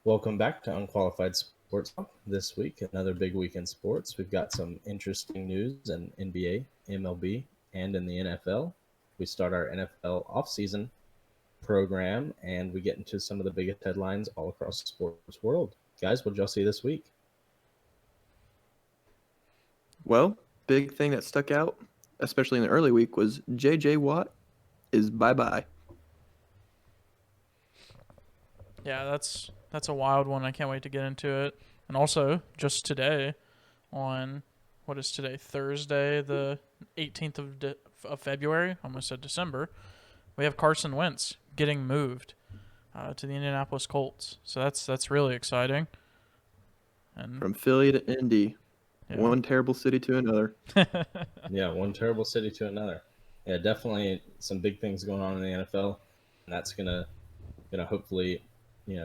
Welcome back to Unqualified Sports Talk. This week, another big week in sports. We've got some interesting news in NBA, MLB, and in the NFL. We start our NFL offseason program, and we get into some of the biggest headlines all across the sports world. Guys, what did y'all see this week? Well, big thing that stuck out, especially in the early week, was J.J. Watt is bye-bye. Yeah, that's a wild one. I can't wait to get into it. And also, just today, on what is today, Thursday, the 18th of February, almost said December, we have Carson Wentz getting moved to the Indianapolis Colts. So that's really exciting. And From Philly to Indy, yeah. one terrible city to another. Yeah, one terrible city to another. Yeah, definitely some big things going on in the NFL, and that's gonna hopefully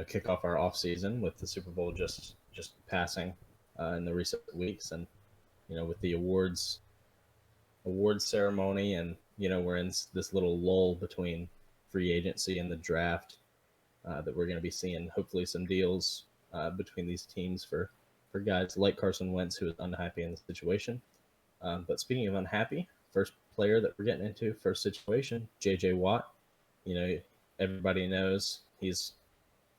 kick off our off season with the Super Bowl just passing in the recent weeks, and with the awards ceremony, and we're in this little lull between free agency and the draft that we're going to be seeing hopefully some deals between these teams for guys like Carson Wentz, who is unhappy in the situation. But speaking of unhappy, first player that we're getting into, first situation, J.J. Watt. Everybody knows he's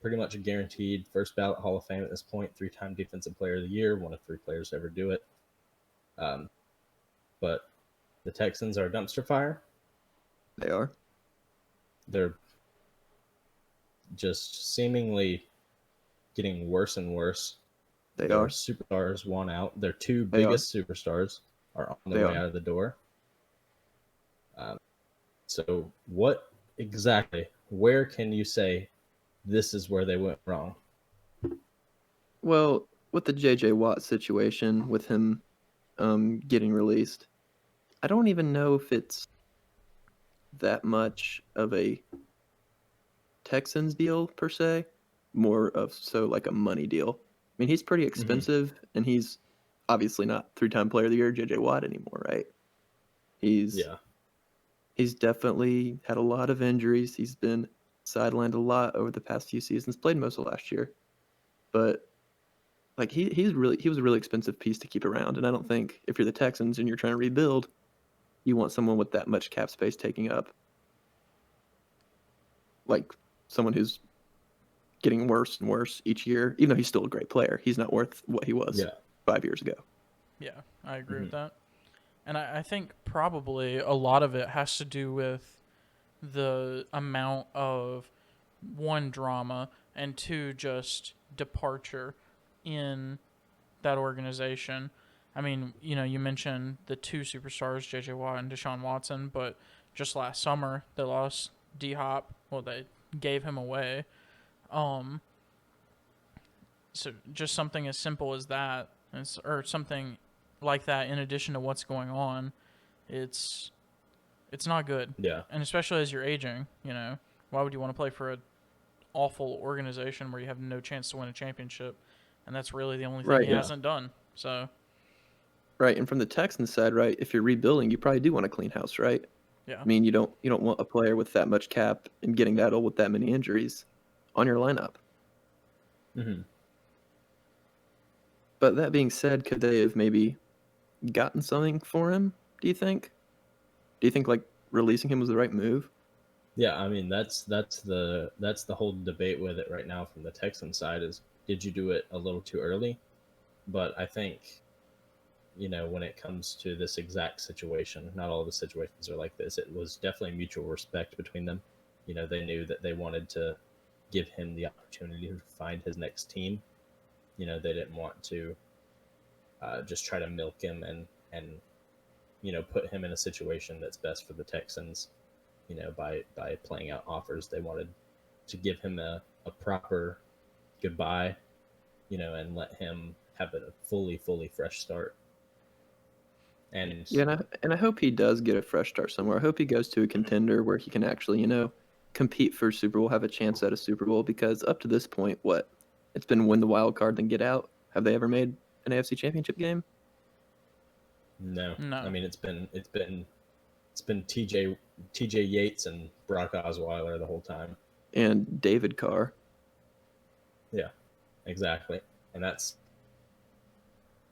pretty much a guaranteed first ballot Hall of Fame at this point, 3-time Defensive Player of the Year, one of 3 players to ever do it. But the Texans are a dumpster fire. They are. They're just seemingly getting worse and worse. They Their are. superstars want out. Their 2 biggest superstars are on their way out of the door. So what exactly, where can you say this is where they went wrong? Well, with the J.J. Watt situation, with him getting released, I don't even know if it's that much of a Texans deal per se, more of like a money deal. I mean, he's pretty expensive, and he's obviously not 3-time Player of the Year J.J. Watt anymore, right? He's definitely had a lot of injuries. He's been sidelined a lot over the past few seasons, played most of last year. But like he was a really expensive piece to keep around, and I don't think if you're the Texans and you're trying to rebuild, you want someone with that much cap space taking up. Like someone who's getting worse and worse each year, even though he's still a great player. He's not worth what he was 5 years ago. Yeah, I agree with that. And I think probably a lot of it has to do with the amount of, 1, drama, and 2, just departure in that organization. I mean, you mentioned the 2 superstars, J.J. Watt and Deshaun Watson, but just last summer they lost D-Hop. Well, they gave him away. So just something as simple as that, or something like that, in addition to what's going on, it's not good. Yeah. And especially as you're aging, why would you want to play for an awful organization where you have no chance to win a championship? And that's really the only thing he hasn't done. So. Right, and from the Texans side, right, if you're rebuilding, you probably do want a clean house, right? Yeah. I mean, you don't want a player with that much cap and getting that old with that many injuries on your lineup. But that being said, could they have maybe gotten something for him, do you think? Do you think like releasing him was the right move? Yeah, I mean that's the whole debate with it right now from the Texan side is, did you do it a little too early? But I think when it comes to this exact situation, not all the situations are like this. It was definitely mutual respect between them. They knew that they wanted to give him the opportunity to find his next team. They didn't want to just try to milk him and put him in a situation that's best for the Texans. By playing out offers. They wanted to give him a proper goodbye, and let him have a fully fresh start. And I hope he does get a fresh start somewhere. I hope he goes to a contender where he can actually, compete for Super Bowl, have a chance at a Super Bowl, because up to this point, it's been win the wild card, then get out. Have they ever made an AFC Championship game? No. I mean, it's been TJ Yates and Brock Osweiler the whole time, and David Carr. Yeah. exactly, and that's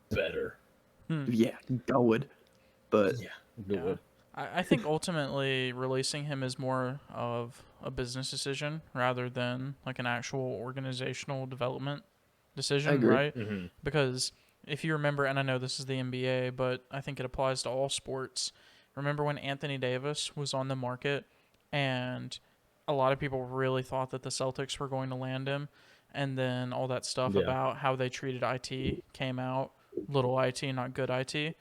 better. Yeah, I would. But Yeah, it Yeah. would. I think ultimately releasing him is more of a business decision rather than like an actual organizational development I decision, agree. right? Mm-hmm. Because if you remember, and I know this is the NBA, but I think it applies to all sports. Remember when Anthony Davis was on the market and a lot of people really thought that the Celtics were going to land him, and then all that stuff Yeah. about how they treated IT came out, little IT, not good IT.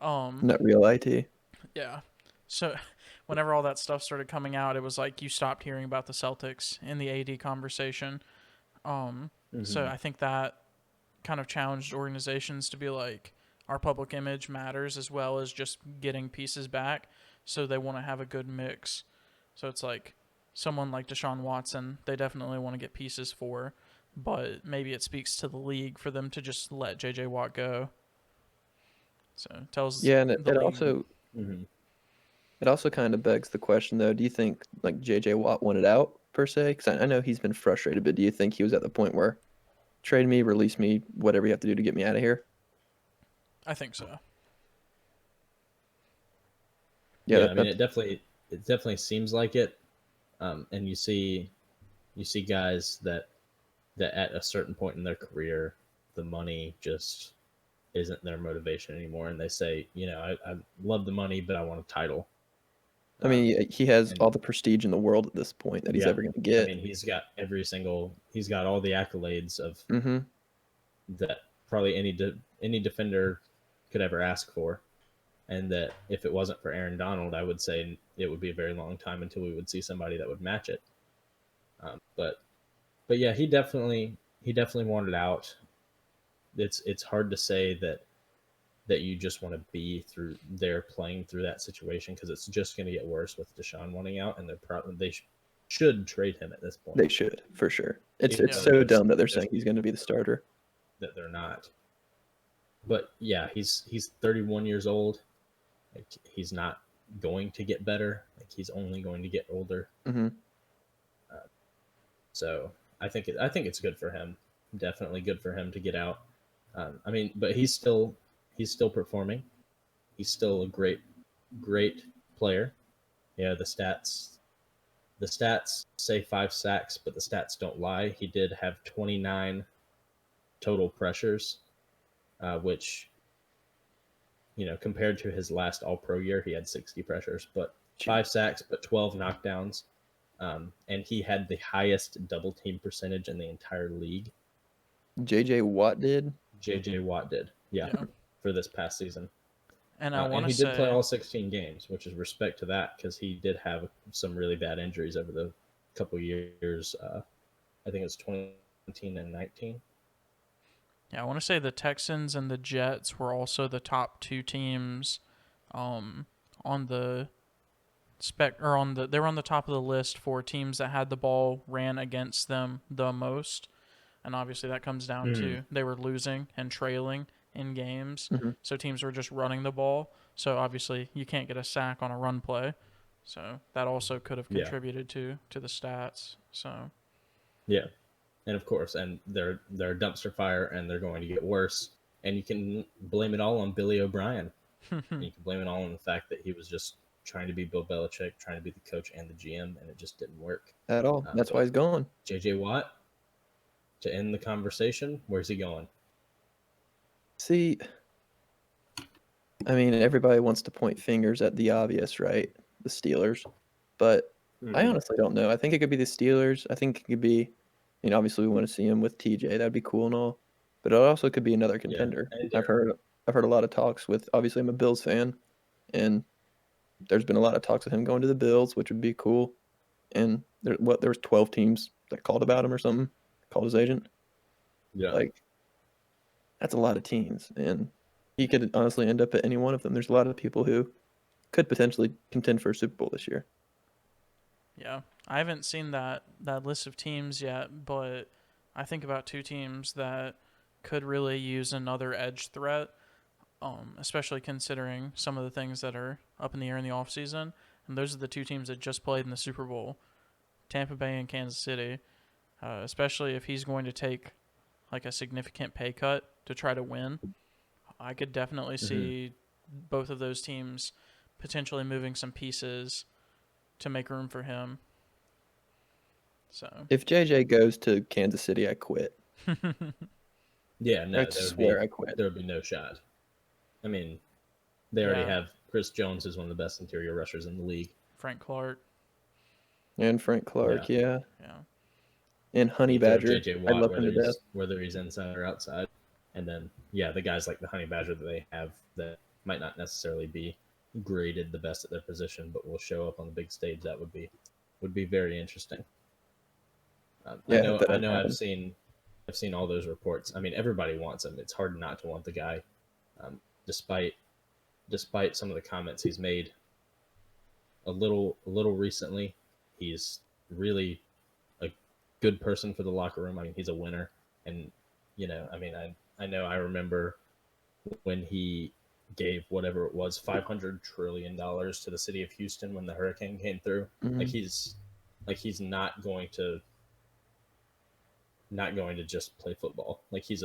Not real IT. Yeah. So whenever all that stuff started coming out, it was like you stopped hearing about the Celtics in the AD conversation. So Mm-hmm. I think that kind of challenged organizations to be like, our public image matters as well as just getting pieces back. So they want to have a good mix. So it's like someone like Deshaun Watson, they definitely want to get pieces for, but maybe it speaks to the league for them to just let JJ Watt go. So it tells Yeah, and it, the it league. also Mm-hmm. it also kind of begs the question though. Do you think like JJ Watt wanted out per se? Because I know he's been frustrated, but do you think he was at the point where trade me, release me, whatever you have to do to get me out of here? I think so. Yeah, Yeah, that, I mean, that's it definitely seems like it. And you see guys that at a certain point in their career, the money just isn't their motivation anymore, and they say, I love the money, but I want a title. I mean, he has And all the prestige in the world at this point that he's yeah, ever going to I get. mean, he's got all the accolades of Mm-hmm. that probably any defender could ever ask for. And that if it wasn't for Aaron Donald, I would say it would be a very long time until we would see somebody that would match it. But yeah, he definitely wanted out. It's hard to say that you just want to be through there playing through that situation because it's just going to get worse with Deshaun wanting out, and should trade him at this point, They should for sure. It's even it's Yeah. though so dumb that they're saying he's going to be the starter. that they're not. But yeah, he's 31 years old. Like, he's not going to get better. Like, he's only going to get older. Mm-hmm. So I think it's good for him. Definitely good for him to get out. I mean, but he's still performing. He's still a great player. Yeah, the stats say 5 sacks, but the stats don't lie. He did have 29 total pressures, which, compared to his last All Pro year, he had 60 pressures, but Jeez. 5 sacks, but 12 knockdowns. And he had the highest double team percentage in the entire league. JJ Watt did. JJ Watt did, yeah, Yeah. for this past season. And I want And to he did play say, all 16 games, which is respect to that because he did have some really bad injuries over the couple years. I think it was 2019 and 19. yeah, I want to say the Texans and the Jets were also the top two teams on the they were on the top of the list for teams that had the ball ran against them the most. And obviously that comes down Mm-hmm. to they were losing and trailing in games. Mm-hmm. So teams were just running the ball. So obviously you can't get a sack on a run play. So that also could have Yeah, contributed to the stats. So yeah, and of course, and they're a dumpster fire, and they're going to get worse. And you can blame it all on Billy O'Brien. And you can blame it all on the fact that he was just trying to be Bill Belichick, trying to be the coach and the GM, and it just didn't work. At all. That's why But he's gone. JJ Watt, to end the conversation, where's he going? See, I mean, everybody wants to point fingers at the obvious, right? The Steelers. But I Mm-hmm. honestly don't know. I think it could be the Steelers. I think it could be, obviously we want to see him with TJ. That'd be cool and all. But it also could be another Yeah, contender. and I've Derek. heard I've heard a lot of talks with obviously I'm a Bills fan, and there's been a lot of talks with him going to the Bills, which would be cool. And there was 12 teams that called about him or something, called his agent. Yeah, Like that's a lot of teams, and he could honestly end up at any one of them. There's a lot of people who could potentially contend for a Super Bowl this year. yeah, I haven't seen that list of teams yet, but I think about two teams that could really use another edge threat, especially considering some of the things that are up in the air in the offseason. And those are the two teams that just played in the Super Bowl, Tampa Bay and Kansas City, especially if he's going to take like a significant pay cut to try to win, I could definitely see both of those teams potentially moving some pieces to make room for him. So If JJ goes to Kansas City, I quit. Yeah, no, I swear I quit. there would be no shot. I mean, they already Yeah. have Chris Jones, who's one of the best interior rushers in the league. Frank Clark. And Frank Clark, yeah. And Honey You throw Badger. JJ I Watt, love him to death. whether he's inside or outside, and then the guys like the Honey Badger that they have that might not necessarily be graded the best at their position, but will show up on the big stage. That would be very interesting. Yeah, I know. I've seen all those reports. I mean, everybody wants him. It's hard not to want the guy, despite some of the comments he's made. A little recently, he's really a good person for the locker room. I mean, he's a winner, and I mean, I remember when he gave whatever it was, $500 trillion to the city of Houston when the hurricane came through. Mhm. He's not going to just play football. Like he's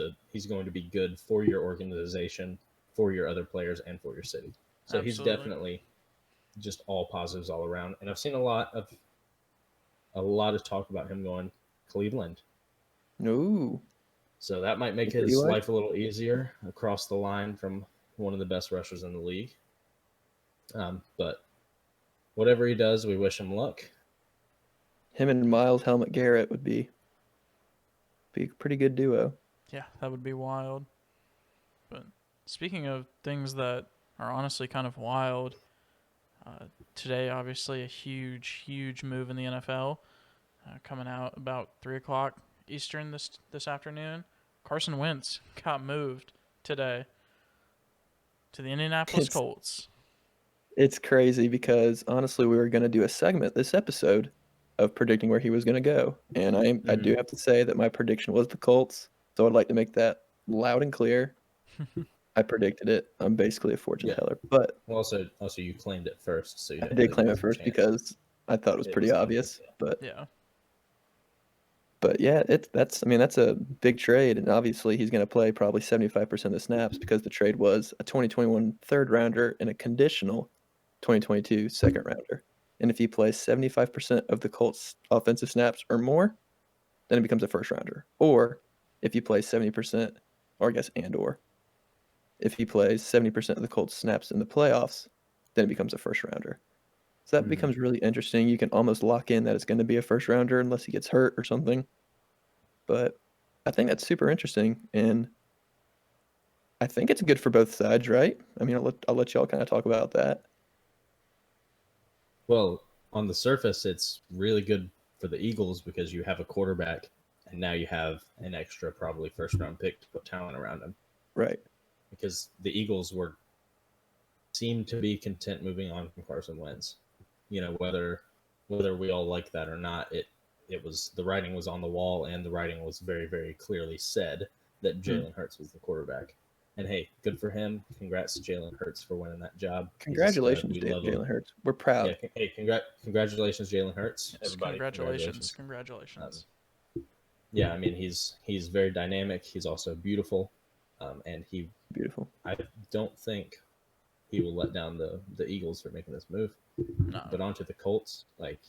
going to be good for your organization, for your other players, and for your city. So He's definitely just all positives all around. And I've seen a lot of talk about him going Cleveland. No. So that might make his life a little easier across the line from one of the best rushers in the league. But whatever he does, we wish him luck. Him and Miles Helmet Garrett would be a pretty good duo. Yeah, that would be wild. But speaking of things that are honestly kind of wild, today obviously a huge move in the NFL coming out about 3:00 Eastern this afternoon. Carson Wentz got moved today to the Indianapolis Colts. It's crazy because honestly, we were going to do a segment this episode of predicting where he was going to go, and I do have to say that my prediction was the Colts. So I'd like to make that loud and clear. I predicted it. I'm basically a fortune teller, but also you claimed it first, so you I did claim it first because I thought it was pretty obvious. But yeah, that's a big trade, and obviously he's going to play probably 75% of the snaps because the trade was a 2021 third rounder and a conditional 2022 second rounder. And if he plays 75% of the Colts offensive snaps or more, then it becomes a first rounder. Or if he plays 70%, or I guess if he plays 70% of the Colts snaps in the playoffs, then it becomes a first rounder. So that becomes really interesting. You can almost lock in that it's going to be a first rounder unless he gets hurt or something. But I think that's super interesting, and I think it's good for both sides, right? I mean, I'll let y'all kind of talk about that. Well, on the surface, it's really good for the Eagles because you have a quarterback, and now you have an extra probably first-round pick to put talent around him. Right. Because the Eagles seemed to be content moving on from Carson Wentz. Whether we all like that or not, it was the writing was on the wall, and the writing was very, very clearly said that Jalen Hurts was the quarterback. And hey, good for him. Congrats to Jalen Hurts for winning that job. Congratulations, Jalen Hurts. We're proud. Yeah, hey, congratulations, Jalen Hurts. Yes, everybody. Congratulations. Yeah, I mean he's very dynamic. He's also beautiful, and beautiful. I don't think he will let down the Eagles for making this move. No. But onto the Colts. Like,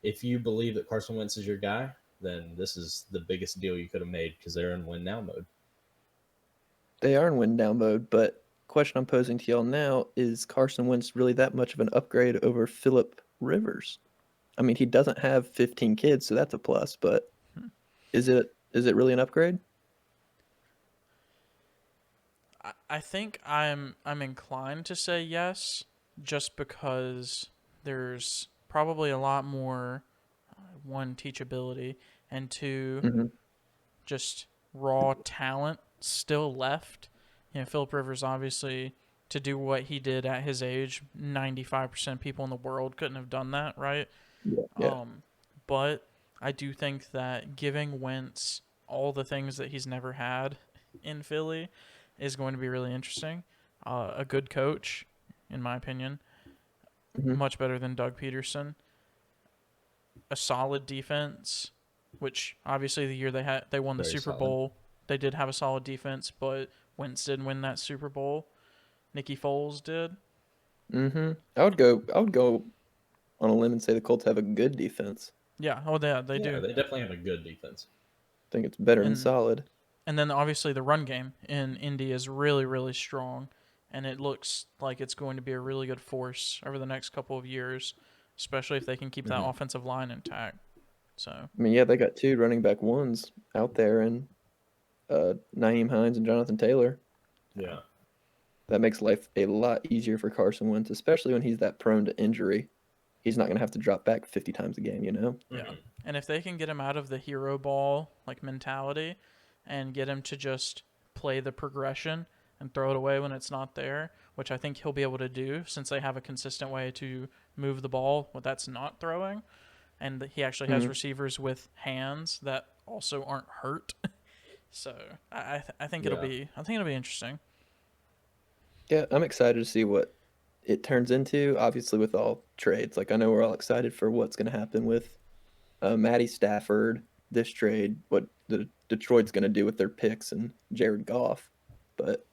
if you believe that Carson Wentz is your guy, then this is the biggest deal you could have made because they're in win now mode. They are in win now mode, but question I'm posing to y'all now is Carson Wentz really that much of an upgrade over Phillip Rivers? I mean, he doesn't have 15 kids, so that's a plus, but is it really an upgrade? I think I'm inclined to say yes, just because there's probably a lot more one, teachability, and two, just raw talent still left. Phillip Rivers, obviously, to do what he did at his age, 95% of people in the world couldn't have done that, right? Yeah. But I do think that giving Wentz all the things that he's never had in Philly is going to be really interesting. A good coach, in my opinion, much better than Doug Peterson. A solid defense, which obviously the year they won the Super Bowl They did have a solid defense, but Wentz didn't win that Super Bowl. Nicky Foles did. I would go on a limb and say the Colts have a good defense. Yeah, oh yeah, they Yeah, do. they definitely have a good defense. I think it's better than And solid. and then obviously the run game in Indy is really, really strong, and it looks like it's going to be a really good force over the next couple of years, especially if they can keep that Mhm. offensive line intact. So I mean, yeah, they got two running back ones out there, and Naeem Hines and Jonathan Taylor. Yeah. That makes life a lot easier for Carson Wentz, especially when he's that prone to injury. He's not going to have to drop back 50 times a game, you know? yeah, Mhm. and if they can get him out of the hero ball like mentality, and get him to just play the progression and throw it away when it's not there, which I think he'll be able to do since they have a consistent way to move the ball when that's not throwing, and he actually has Mm. receivers with hands that also aren't hurt. So I think Yeah. it'll be interesting. Yeah, I'm excited to see what it turns into, obviously, with all trades. Like, I know we're all excited for what's going to happen with Matty Stafford, this trade, what the Detroit's going to do with their picks and Jared Goff. But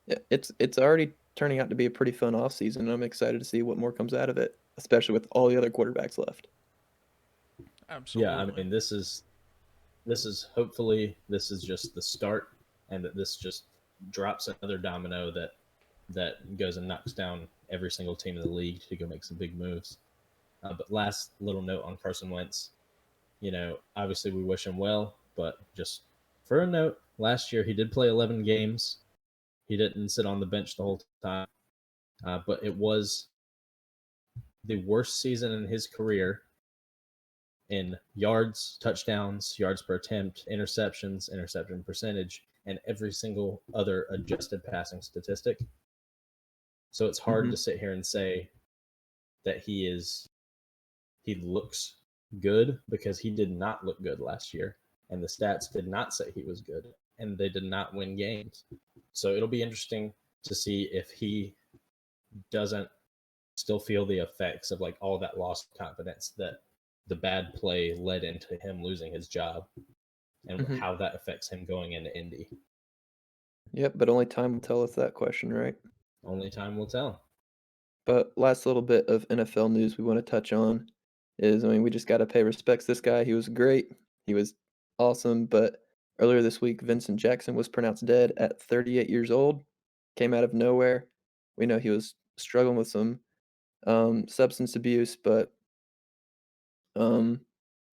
yeah, it's already turning out to be a pretty fun offseason, and I'm excited to see what more comes out of it, especially with all the other quarterbacks left. Yeah, I Absolutely. mean this is hopefully this is just the start, and that this just drops another domino that goes and knocks down every single team in the league to go make some big moves. But last little note on Carson Wentz, obviously we wish him well, but just for a note, last year he did play 11 games. He didn't sit on the bench the whole time, but it was the worst season in his career in yards, touchdowns, yards per attempt, interceptions, interception percentage, and every single other adjusted passing statistic. So it's hard Mm-hmm. to sit here and say that he looks good, because he did not look good last year, and the stats did not say he was good, and they did not win games. So it'll be interesting to see if he doesn't still feel the effects of like all that lost confidence that the bad play led into him losing his job, and Mm-hmm. how that affects him going into Indy. Yep, but only time will tell us that question, right? Only time will tell. But last little bit of NFL news we want to touch on is, I mean, we just got to pay respects to this guy. He was great. He was awesome. But earlier this week, Vincent Jackson was pronounced dead at 38 years old. Came out of nowhere. We know he was struggling with some substance abuse, but um,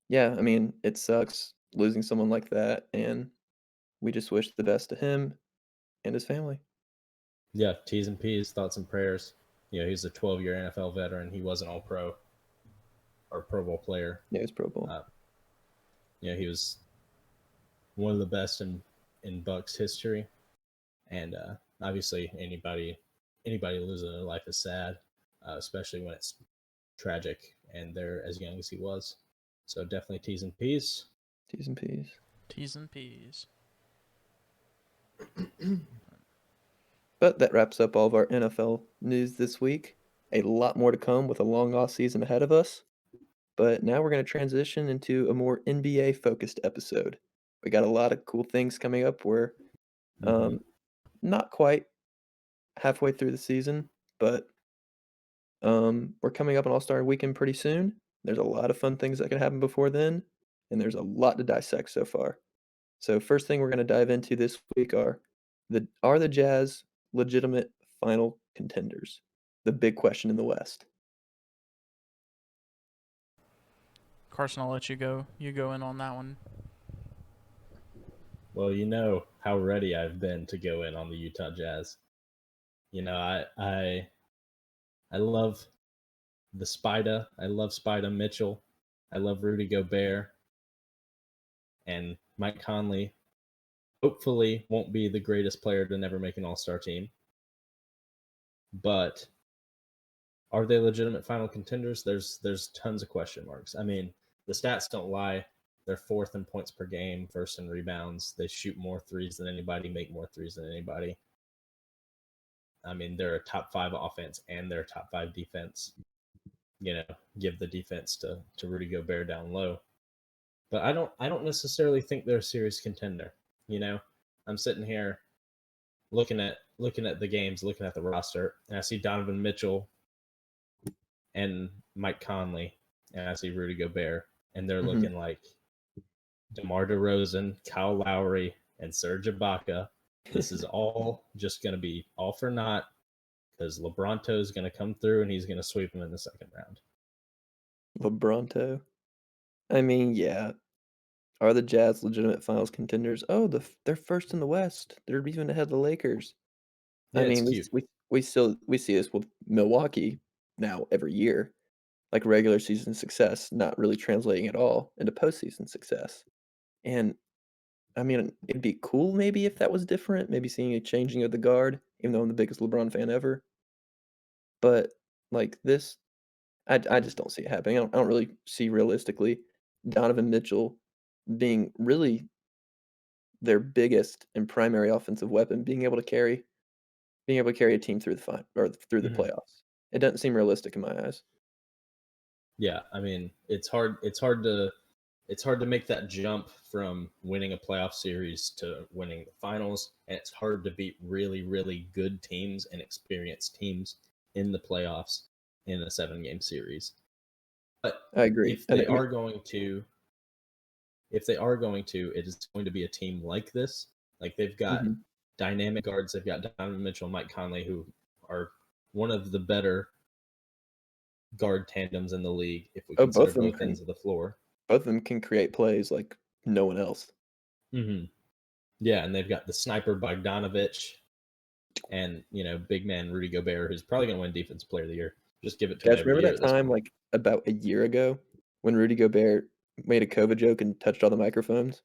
yeah, I mean, it sucks losing someone like that, and we just wish the best to him and his family. Yeah, T's and P's, thoughts and prayers. He's a 12-year NFL veteran. He was an All Pro or Pro Bowl player. Yeah, he was Pro Bowl. Uh, he was one of the best in Bucks history, and obviously anybody losing their life is sad, especially when it's tragic and they're as young as he was. So definitely T's and P's. T's and P's. T's and P's. But that wraps up all of our NFL news this week. A lot more to come with a long off season ahead of us. But now we're going to transition into a more NBA focused episode. We got a lot of cool things coming up. We're Mm-hmm. not quite halfway through the season, but we're coming up on All Star Weekend pretty soon. There's a lot of fun things that can happen before then, and there's a lot to dissect so far. So first thing we're going to dive into this week are the Jazz legitimate final contenders? The big question in the West. Carson, I'll let you go. You go in on that one. Well, you know how ready I've been to go in on the Utah Jazz. I love the Spida. I love Spida Mitchell. I love Rudy Gobert, and Mike Conley hopefully won't be the greatest player to never make an All-Star team. But are they legitimate final contenders? There's tons of question marks. I mean, the stats don't lie. They're fourth in points per game, first in rebounds. They shoot more threes than anybody, make more threes than anybody. I mean, they're a top 5 offense and they're a top 5 defense. Give the defense to Rudy Gobert down low. But I don't necessarily think they're a serious contender. I'm sitting here looking at the games, looking at the roster, and I see Donovan Mitchell and Mike Conley, and I see Rudy Gobert, and they're looking like DeMar DeRozan, Kyle Lowry, and Serge Ibaka. This is all just going to be all for naught because LeBronto is going to come through and he's going to sweep them in the second round. LeBronto. I mean, yeah. Are the Jazz legitimate finals contenders? Oh, they're first in the West. They're even ahead of the Lakers. Yeah, I it's mean, cute. we see this with Milwaukee now every year, like regular season success not really translating at all into postseason success. And I mean, it'd be cool maybe if that was different, maybe seeing a changing of the guard, even though I'm the biggest LeBron fan ever. But like this, I just don't see it happening. I don't really see realistically Donovan Mitchell being really their biggest and primary offensive weapon, being able to carry a team through through the playoffs. It doesn't seem realistic in my eyes. Yeah, I mean, it's hard to make that jump from winning a playoff series to winning the finals, and it's hard to beat really, really good teams and experienced teams in the playoffs in a 7-game series. But I agree. if they are going to, it is going to be a team like this. Like they've got dynamic guards. They've got Donovan Mitchell, Mike Conley, who are one of the better guard tandems in the league if we consider both ends of the floor. Both of them can create plays like no one else. Yeah, and they've got the sniper Bogdanovich and, big man Rudy Gobert, who's probably going to win Defensive Player of the Year. Just give it to him every year. Remember that time, like about a year ago, when Rudy Gobert made a COVID joke and touched all the microphones?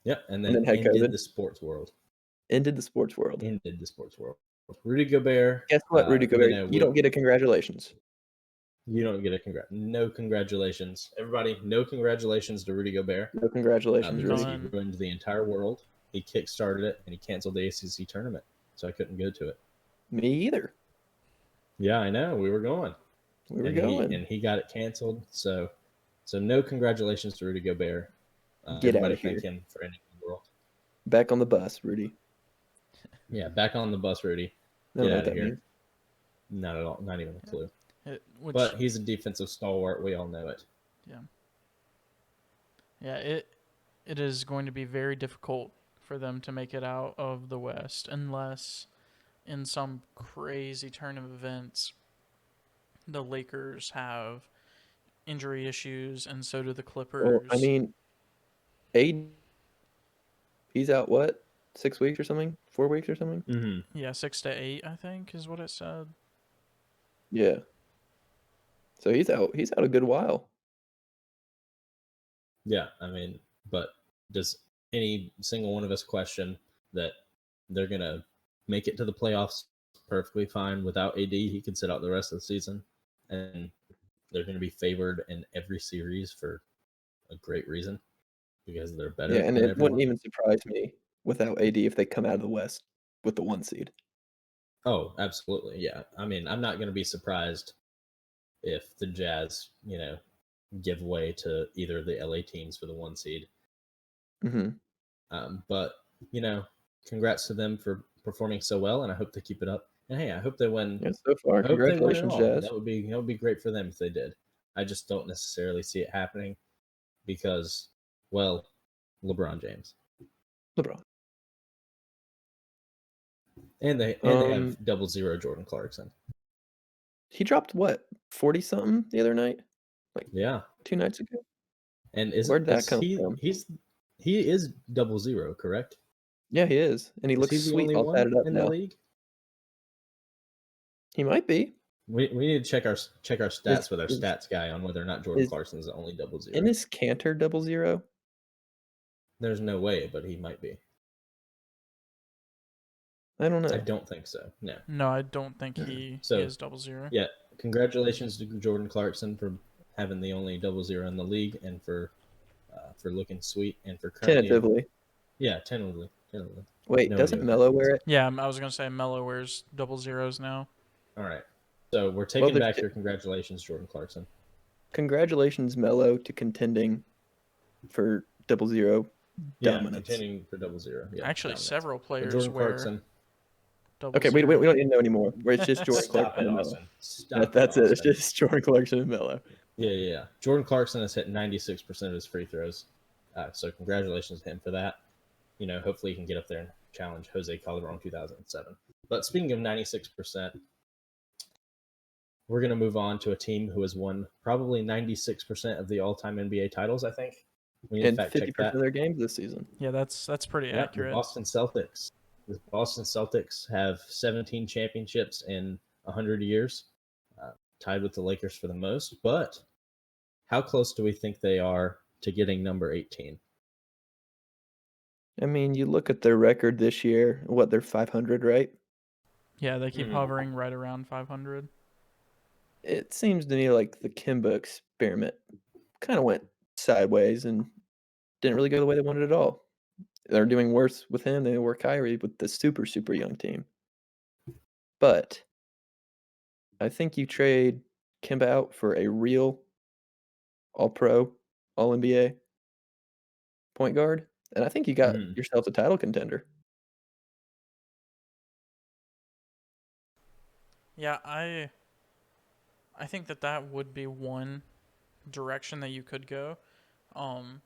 Yep, and then had ended COVID? the sports world. Ended the sports world. Rudy Gobert. Guess what, Rudy Gobert? You don't get a congratulations. You don't get a no congratulations. Everybody, no congratulations to Rudy Gobert. No congratulations, Rudy. Rudy. He ruined the entire world. He kickstarted it, and he canceled the ACC tournament, so I couldn't go to it. Me either. Yeah, I know. We were going. And he got it canceled. So no congratulations to Rudy Gobert. Get out of here. Thank him for ending the world. Back on the bus, Rudy. Yeah, back on the bus, Rudy. Get out of here. Means. Not at all. Not even a clue. But he's a defensive stalwart. We all know it. Yeah. Yeah, it is going to be very difficult for them to make it out of the West unless in some crazy turn of events the Lakers have injury issues and so do the Clippers. Well, I mean, he's out what? 6 weeks or something? 4 weeks or something? Mm-hmm. Yeah, 6 to 8, I think, is what it said. Yeah. So he's out a good while. Yeah, I mean, but does any single one of us question that they're going to make it to the playoffs perfectly fine without AD? He could sit out the rest of the season, and they're going to be favored in every series for a great reason because they're better. Yeah, and it wouldn't even surprise me without AD if they come out of the West with the 1 seed. Oh, absolutely. Yeah. I mean, I'm not going to be surprised if the Jazz, give way to either of the LA teams for the 1 seed. But, congrats to them for performing so well, and I hope they keep it up. And hey, I hope they win. Yeah, so far, congratulations, Jazz. That would be great for them if they did. I just don't necessarily see it happening because, well, LeBron James. And they have 0-0 Jordan Clarkson. He dropped what, 40 something the other night? Like 2 nights ago. And where'd that come from? He is 0-0, correct? Yeah, he is, and he looks sweet. All tatted up in now. The league. He might be. We need to check our stats with our stats guy on whether or not Jordan Clarkson is the only 0-0. And is Cantor 0-0? There's no way, but he might be. I don't know. I don't think so. No. No, I don't think he is 0-0. Yeah, congratulations to Jordan Clarkson for having the only 0-0 in the league and for looking sweet and for currently. Tentatively. Yeah, tentatively. Wait, doesn't Melo wear it? Yeah, I was gonna say Melo wears 0-0s now. All right, so we're taking back your congratulations, Jordan Clarkson. Congratulations, Melo, to contending for 0-0 Yeah, dominance. continuing for 0-0. Yeah, Actually, dominance. several But players Jordan wear Clarkson. double Okay, we zero. don't need to know anymore. Where it's just Jordan Stop Clarkson it, and Melo. Austin. Stop That's it, it. It's Austin. just Jordan Clarkson and Melo. Yeah. Jordan Clarkson has hit 96% of his free throws. So congratulations to him for that. Hopefully he can get up there and challenge Jose Calderon 2007. But speaking of 96%, we're going to move on to a team who has won probably 96% of the all-time NBA titles, I think. We need And to fact 50% check that. of their games this season. Yeah, that's pretty Yeah, the accurate. Boston Celtics. The Boston Celtics have 17 championships in 100 years, tied with the Lakers for the most. But how close do we think they are to getting number 18? I mean, you look at their record this year. What, they're 500, right? Yeah, they keep hovering right around 500. It seems to me like the Kimba experiment kind of went sideways and didn't really go the way they wanted at all. They're doing worse with him than they were Kyrie with the super, super young team. But I think you trade Kimba out for a real all-pro, all-NBA point guard, and I think you got yourself a title contender. Yeah, I think that would be one direction that you could go. Um,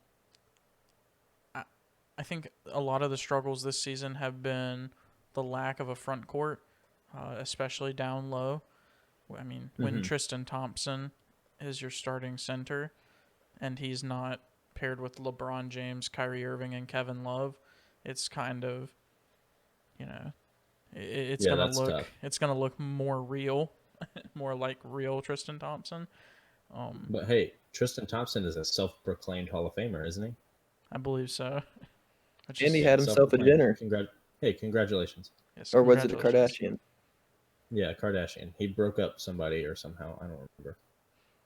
I think a lot of the struggles this season have been the lack of a front court, especially down low. I mean, when Tristan Thompson is your starting center and he's not paired with LeBron James, Kyrie Irving, and Kevin Love, it's kind of, it's gonna look more real, more like real Tristan Thompson. But hey, Tristan Thompson is a self-proclaimed Hall of Famer, isn't he? I believe so. And he had himself a dinner. Congratulations. Yes, or was it a Kardashian? Yeah, Kardashian. He broke up somebody or somehow. I don't remember.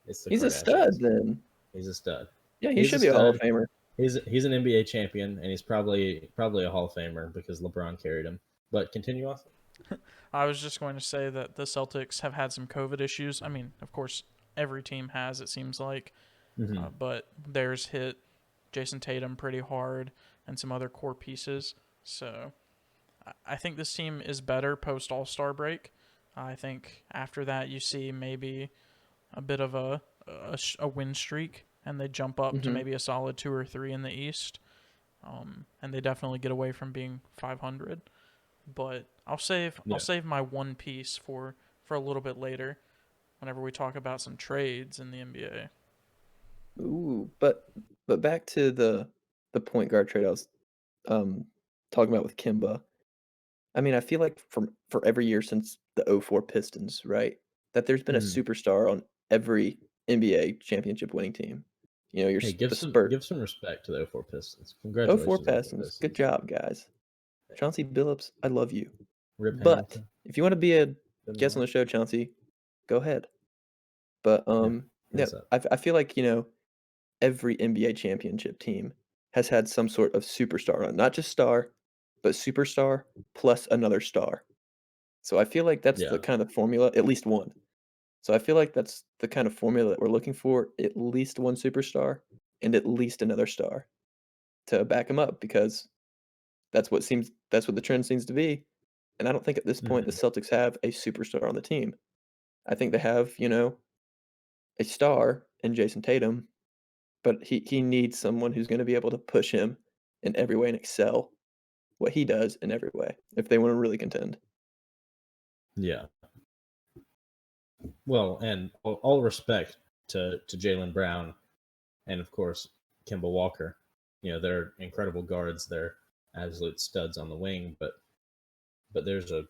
It's the He's a Kardashians. stud then. He's a stud. Yeah, he should be a Hall of Famer. He's an NBA champion, and he's probably a Hall of Famer because LeBron carried him. But continue off. I was just going to say that the Celtics have had some COVID issues. I mean, of course, every team has, it seems like. But theirs hit Jason Tatum pretty hard and some other core pieces. So I think this team is better post All-Star break. I think after that you see maybe a bit of a win streak, and they jump up to maybe a solid 2 or 3 in the East. And they definitely get away from being 500. But I'll save my one piece for a little bit later, whenever we talk about some trades in the NBA. Ooh, but back to the point guard trade I was talking about with Kimba. I mean, I feel like for every year since the '04 Pistons, right, that there's been a superstar on every NBA championship winning team. Hey, give the some respect to the 04 Pistons. 04 Congratulations, Pistons. Good job, guys. Chauncey Billups, I love you. Rip But Hamilton. if you want to be a guest on the show, Chauncey, go ahead. But I feel like every NBA championship team has had some sort of superstar on, not just star, but superstar plus another star. So I feel like that's the kind of formula, at least one. So I feel like that's the kind of formula that we're looking for, at least one superstar and at least another star to back him up, because that's what the trend seems to be. And I don't think at this point the Celtics have a superstar on the team. I think they have, a star in Jason Tatum, but he needs someone who's going to be able to push him in every way and excel what he does in every way if they want to really contend. Yeah. Well, and all respect to Jaylen Brown and, of course, Kemba Walker. They're incredible guards. They're absolute studs on the wing, but there's a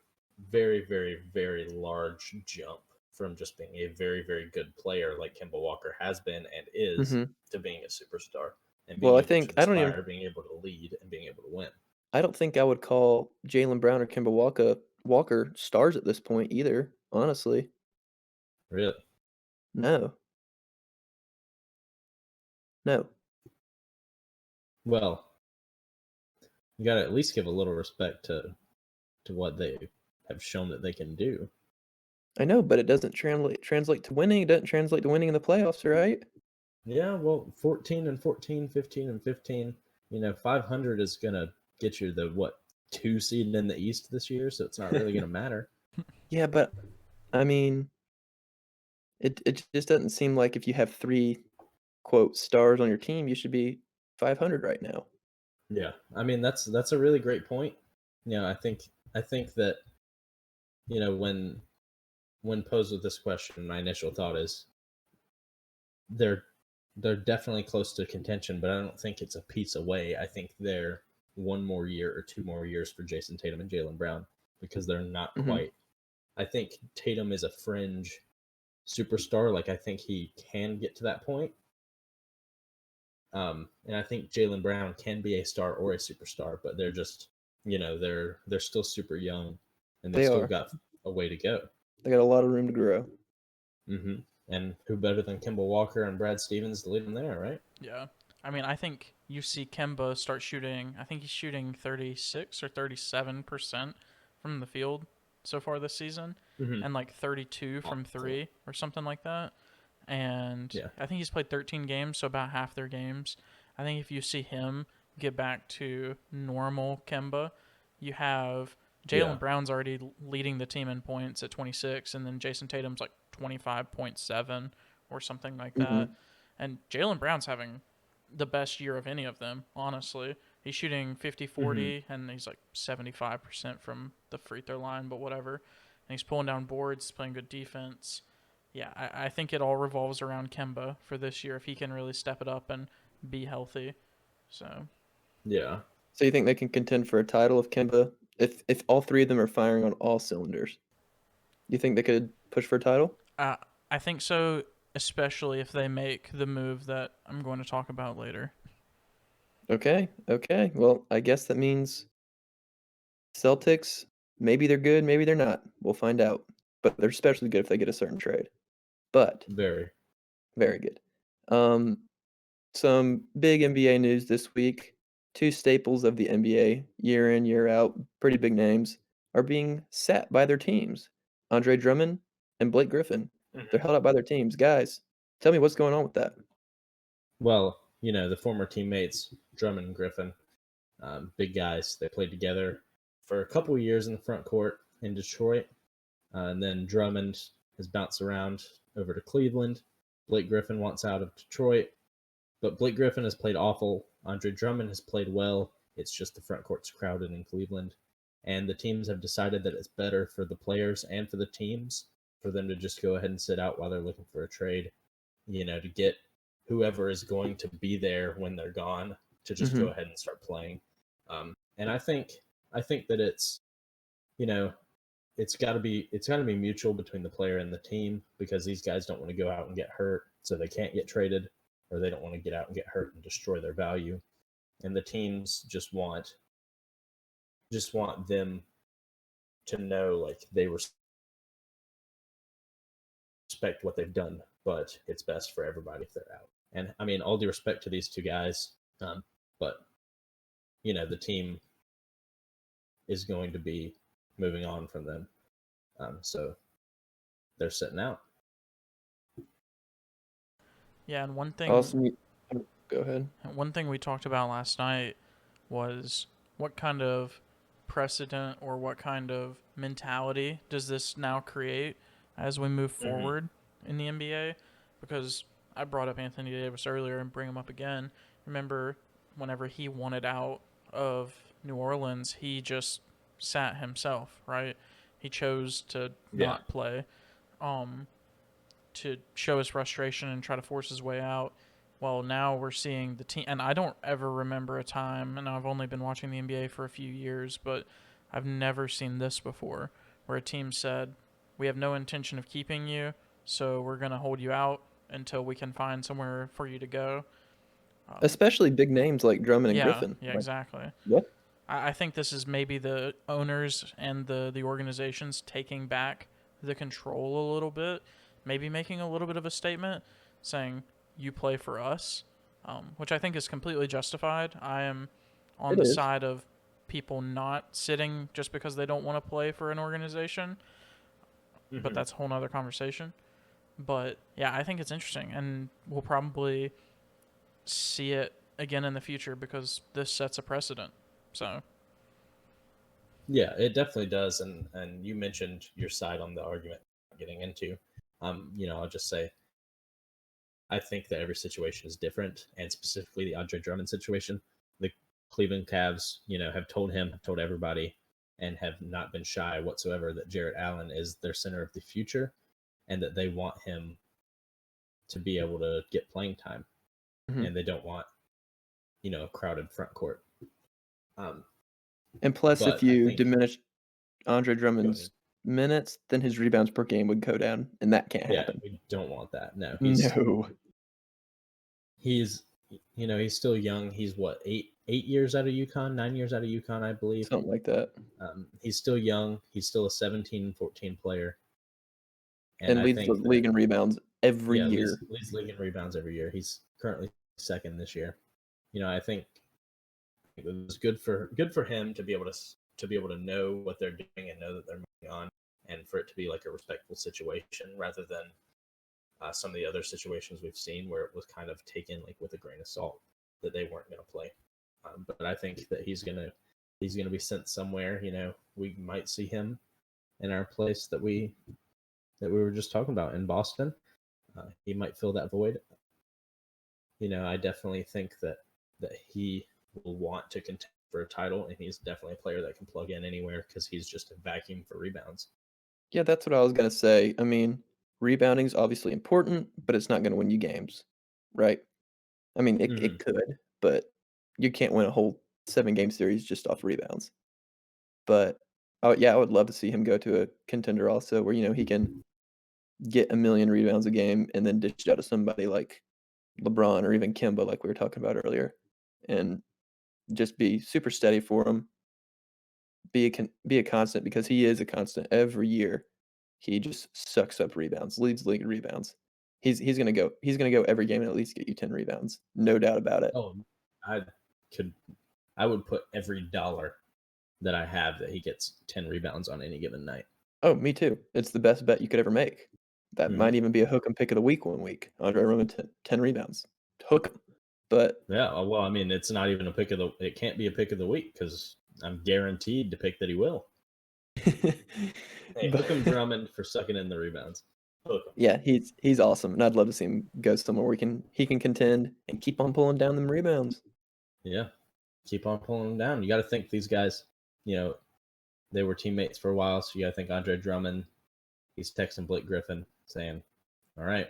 very, very, very large jump from just being a very, very good player like Kemba Walker has been and is to being a superstar and being able to inspire, being able to lead, and being able to win. I don't think I would call Jaylen Brown or Kemba Walker stars at this point either, honestly. Really? No. Well, you got to at least give a little respect to what they have shown that they can do. I know, but it doesn't translate to winning. It doesn't translate to winning in the playoffs, right? Yeah, well, 14 and 14, 15 and 15. 500 is gonna get you the 2 seed in the East this year, so it's not really gonna matter. Yeah, but I mean, it just doesn't seem like if you have 3 quote stars on your team, you should be 500 right now. Yeah, I mean that's a really great point. I think that when posed with this question, my initial thought is they're they're definitely close to contention, but I don't think it's a piece away. I think they're one more year or 2 more years for Jason Tatum and Jaylen Brown because they're not Mhm. quite. I think Tatum is a fringe superstar. Like I think he can get to that point. And I think Jaylen Brown can be a star or a superstar, but they're just, they're still super young, and they've They still are. got a way to go. They got a lot of room to grow. hmm And who better than Kimball Walker and Brad Stevens to lead them there, right? Yeah. I mean, I think you see Kemba start shooting. I think he's shooting 36 or 37% from the field so far this season, Mm-hmm. and like 32 from Awesome. three or something like that. And Yeah. I think he's played 13 games, so about half their games. I think if you see him get back to normal Kemba, you have Yeah. Jaylen Brown's already leading the team in points at 26, and then Jason Tatum's like 25.7 or something like that. Mhm. And Jaylen Brown's having the best year of any of them, honestly. He's shooting 50 Mm-hmm. 40, and he's like 75% from the free throw line, but whatever. And he's pulling down boards, playing good defense. Yeah, I think it all revolves around Kemba for this year if he can really step it up and be healthy. So, Yeah. So you think they can contend for a title if Kemba, if all 3 of them are firing on all cylinders? You think they could push for a title? uh, I think so, especially if they make the move that I'm going to talk about later. Okay. Okay. Well, I guess that means Celtics, maybe they're good, maybe they're not. We'll find out. But they're especially good if they get a certain trade. But Very. very good. Um, some big NBA news this week. 2 staples of the NBA, year in, year out, pretty big names, are being sat by their teams. Andre Drummond and Blake Griffin. They're Mm-hmm. held up by their teams. Guys, tell me what's going on with that. Well, the former teammates Drummond and Griffin, big guys. They played together for a couple years in the front court in Detroit. And then Drummond has bounced around over to Cleveland. Blake Griffin wants out of Detroit, but Blake Griffin has played awful. Andre Drummond has played well. It's just the front court's crowded in Cleveland. And the teams have decided that it's better for the players and for the teams for them to just go ahead and sit out while they're looking for a trade, to get whoever is going to be there when they're gone to just go Mhm. ahead and start playing. And I think that you know, it's got to be mutual between the player and the team because these guys don't want to go out and get hurt, so they can't get traded, or they don't want to get out and get hurt and destroy their value. And the teams just want them to know like they respect what they've done, but it's best for everybody if they're out. And I mean, all due respect to these two guys, but the team is going to be moving on from them, so they're sitting out. Yeah, and Awesome. Go ahead. one thing we talked about last night was what kind of precedent or what kind of mentality does this now create as we move Mm-hmm. forward in the NBA? Because I brought up Anthony Davis earlier and bring him up again. Remember, whenever he wanted out of New Orleans, he just sat himself, right? He chose to Yeah. not play, um, to show his frustration and try to force his way out. Well, now we're seeing the team, and I don't ever remember a time, and I've only been watching the NBA for a few years, but I've never seen this before, where a team said, "We have no intention of keeping you, so we're going to hold you out until we can find somewhere for you to go." Especially big names like Drummond and Yeah, Griffin. yeah, Like, exactly. what? I think this is maybe the owners and the organizations taking back the control a little bit, maybe making a little bit of a statement saying, "You play for us," which I think is completely justified. I am on It the is. side of people not sitting just because they don't want to play for an organization, but Mm-hmm. that's a whole nother conversation. But yeah, I think it's interesting, and we'll probably see it again in the future because this sets a precedent. So Yeah, it definitely does. And you mentioned your side on the argument getting into. I'll just say I think that every situation is different, and specifically the Andre Drummond situation. The Cleveland Cavs, have told everybody, and have not been shy whatsoever that Jarrett Allen is their center of the future, and that they want him to be able to get playing time, Mhm. and they don't want, a crowded front court. And plus, if But I you think diminish Andre go ahead. Drummond's minutes, then his rebounds per game would go down, and that can't Yeah, happen. we don't want that. No, No. he's he's still young. He's what, 8 years out of UConn, 9 years out of UConn, I believe. Something like that. He's still young. He's still a 17-14 player, and And I leads the think league that in rebounds every year. leads league in rebounds every year. He's currently second this year. I think it was good for him to be able to know what they're doing and know that they're moving on, and for it to be like a respectful situation rather than some of the other situations we've seen where it was kind of taken like with a grain of salt that they weren't going to play. But I think that he's gonna be sent somewhere. We might see him in our place that we were just talking about in Boston. He might fill that void. I definitely think that he will want to contend for a title, and he's definitely a player that can plug in anywhere because he's just a vacuum for rebounds. Yeah, that's what I was gonna say. I mean, rebounding is obviously important, but it's not gonna win you games, right? I mean, it could, but you can't win a whole 7-game series just off rebounds. But, oh, yeah, I would love to see him go to a contender also where, he can get a million rebounds a game and then dish it out to somebody like LeBron or even Kimba, like we were talking about earlier, and just be super steady for him, be a constant because he is a constant every year. He just sucks up rebounds, leads the league in rebounds. He's gonna go every game and at least get you 10 rebounds, no doubt about it. Oh, I could I would put every dollar that I have that he gets 10 rebounds on any given night. Oh, me too. It's the best bet you could ever make. That Mm-hmm. might even be a hook 'em pick of the week one week. Andre Drummond 10 rebounds. Hook 'em. But Yeah, well, I mean, it's not even it can't be a pick of the week because I'm guaranteed to pick that he will. Hey, but hook him Drummond for sucking in the rebounds. Hook him. yeah, he's awesome, and I'd love to see him go somewhere where he can contend and keep on pulling down them rebounds. Yeah, keep on pulling them down. You got to think these guys, they were teammates for a while, so you got to think Andre Drummond. He's texting Blake Griffin saying, "All right,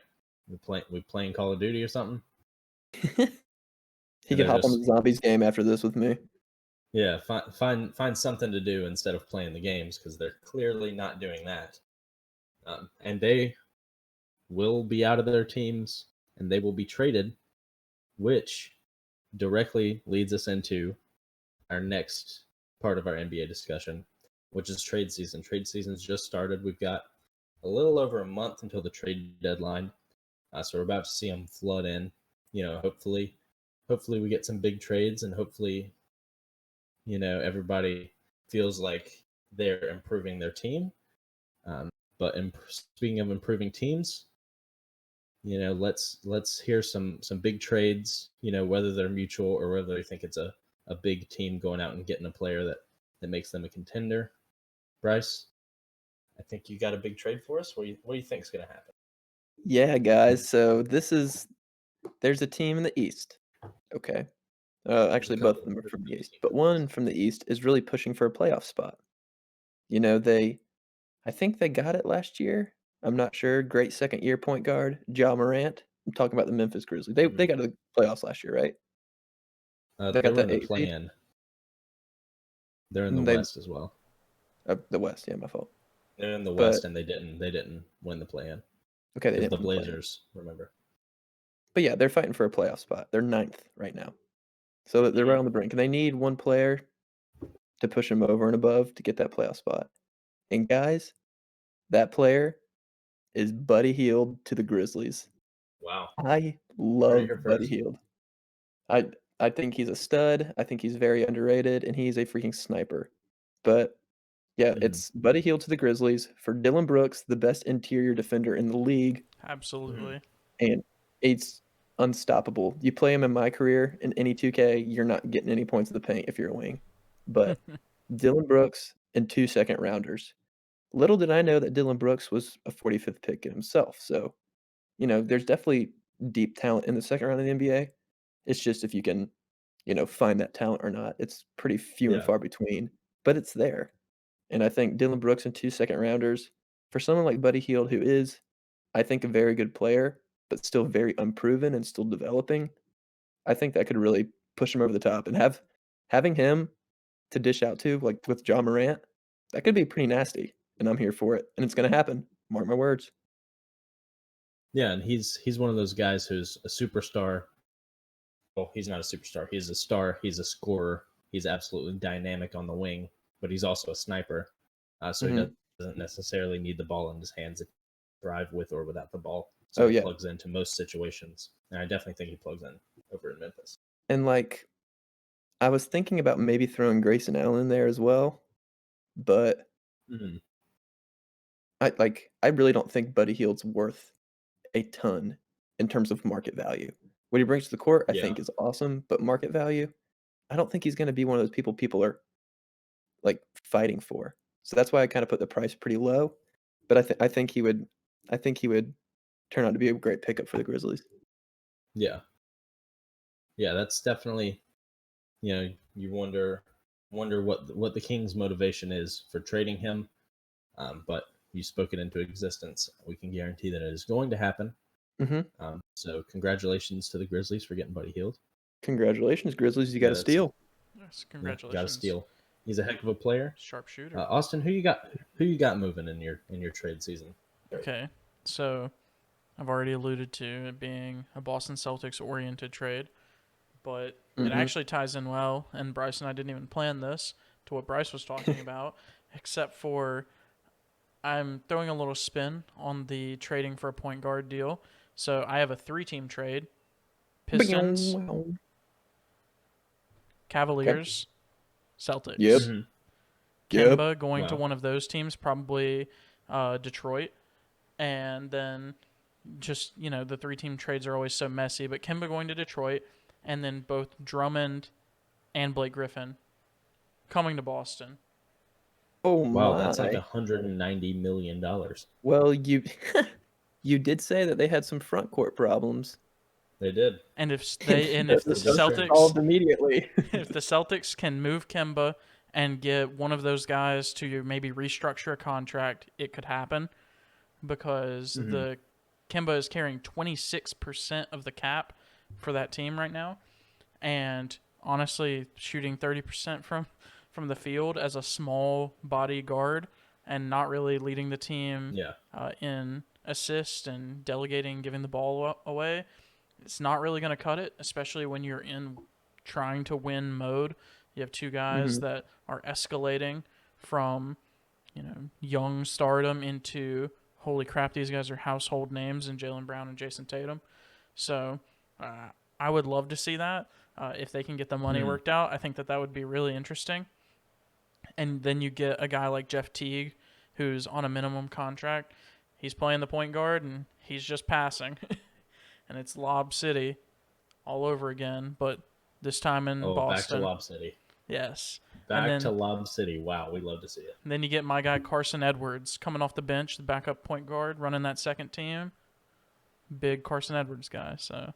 we playing Call of Duty or something." He And could they're hop on just, the Zombies game after this with me. yeah, find something to do instead of playing the games because they're clearly not doing that. And they will be out of their teams and they will be traded, which directly leads us into our next part of our NBA discussion, which is trade season. Trade season's just started. We've got a little over a month until the trade deadline, so we're about to see them flood in. Hopefully we get some big trades, and hopefully, everybody feels like they're improving their team. But speaking of improving teams, let's hear some big trades. Whether they're mutual or whether they think it's a big team going out and getting a player that makes them a contender. Bryce, I think you got a big trade for us. What do you think is going to happen? Yeah, guys. So there's a team in the East. Okay. There's a Actually, both couple of them are there's from a the couple East, teams but in the one East. from the East is really pushing for a playoff spot. I think they got it last year. I'm not sure. Great second year point guard, Ja Morant. I'm talking about the Memphis Grizzlies. They got to the playoffs last year, right? They They got were in that the 8 seed. play-in. They're in the They West as well. the West, yeah, my fault. They're in the But West, and they didn't win the play-in okay, they because didn't the win the play-in. Blazers, remember. But yeah, they're fighting for a playoff spot. They're 9th right now. So they're right on the brink. And they need one player to push them over and above to get that playoff spot. And guys, that player is Buddy Hield to the Grizzlies. Wow. I Heard it love here Buddy first. Hield. I I think he's a stud. I think he's very underrated, and he's a freaking sniper. But yeah, Mm-hmm. it's Buddy Hield to the Grizzlies for Dylan Brooks, the best interior defender in the league, Mm-hmm. absolutely. and it's unstoppable. You play him in my career in any 2K, you're not getting any points in the paint if you're a wing. But Dylan Brooks and 2 second rounders. Little did I know that Dylan Brooks was a 45th pick himself. So, there's definitely deep talent in the second round of the NBA. It's just if you can, find that talent or not. It's pretty few and Yeah. far between, but it's there. And I think Dylan Brooks and 2 second rounders for someone like Buddy Hield, who is, I think, a very good player, but still very unproven and still developing. I think that could really push him over the top and having him to dish out to, like with John Morant, that could be pretty nasty. And I'm here for it. And it's gonna happen. Mark my words. Yeah, and he's one of those guys who's a superstar. Well, he's not a superstar. He's a star. He's a scorer. He's absolutely dynamic on the wing, but he's also a sniper. So he doesn't necessarily need the ball in his hands to drive with or without the ball. So he plugs into most situations. And I definitely think he plugs in over in Memphis. And I was thinking about maybe throwing Grayson Allen in there as well, but I really don't think Buddy Hield's worth a ton in terms of market value. What he brings to the court, I think, is awesome, but market value, I don't think he's going to be one of those people are fighting for. So that's why I kind of put the price pretty low. But I think he would turn out to be a great pickup for the Grizzlies. Yeah. Yeah, that's definitely, you wonder what the Kings' motivation is for trading him. But you spoke it into existence. We can guarantee that it is going to happen. So congratulations to the Grizzlies for getting Buddy Hield. Congratulations, Grizzlies! You got a steal. Yes, congratulations. Got a steal. He's a heck of a player. Sharpshooter. Austin, who you got moving in your trade season? Okay, so I've already alluded to it being a Boston Celtics oriented trade, but it actually ties in well. And Bryce and I didn't even plan this to what Bryce was talking about, except for I'm throwing a little spin on the trading for a point guard deal. So I have a 3-team trade: Pistons, Cavaliers, Celtics. Yep. Kemba going to one of those teams, probably Detroit. And then just, the 3-team trades are always so messy. But Kemba going to Detroit, and then both Drummond and Blake Griffin coming to Boston. Oh, wow, that's like $190 million. Well, you did say that they had some front court problems. They did. And if the Celtics called immediately, if the Celtics can move Kemba and get one of those guys to maybe restructure a contract, it could happen, because the Kemba is carrying 26% of the cap for that team right now, and honestly, shooting 30% from the field as a small body guard and not really leading the team in assists and delegating, giving the ball away, it's not really going to cut it, especially when you're in trying to win mode. You have two guys that are escalating from, young stardom into, holy crap, these guys are household names in Jaylen Brown and Jason Tatum. So I would love to see that. If they can get the money worked out, I think that would be really interesting. And then you get a guy like Jeff Teague, who's on a minimum contract. He's playing the point guard, and he's just passing. And it's Lob City all over again, but this time in Boston. Back to Lob City. Yes. Back to Lob City. Wow, we love to see it. And then you get my guy Carson Edwards coming off the bench, the backup point guard, running that second team. Big Carson Edwards guy. So.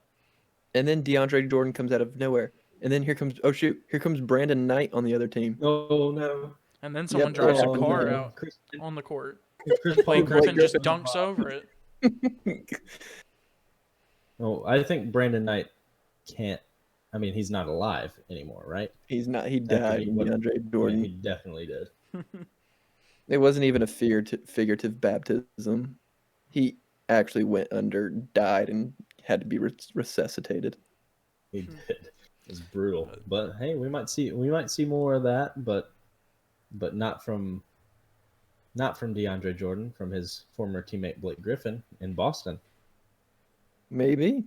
And then DeAndre Jordan comes out of nowhere. And then here comes Brandon Knight on the other team. Oh, no. And then someone drives a car out on the court. Blake Griffin just dunks over it. Well, I think Brandon Knight can't. I mean, he's not alive anymore, right? He's not. He died. DeAndre Jordan. Yeah, he definitely did. It wasn't even a figurative baptism. He actually went under, died, and had to be resuscitated. He did. It was brutal. But hey, we might see more of that, but not from DeAndre Jordan, from his former teammate Blake Griffin in Boston. Maybe.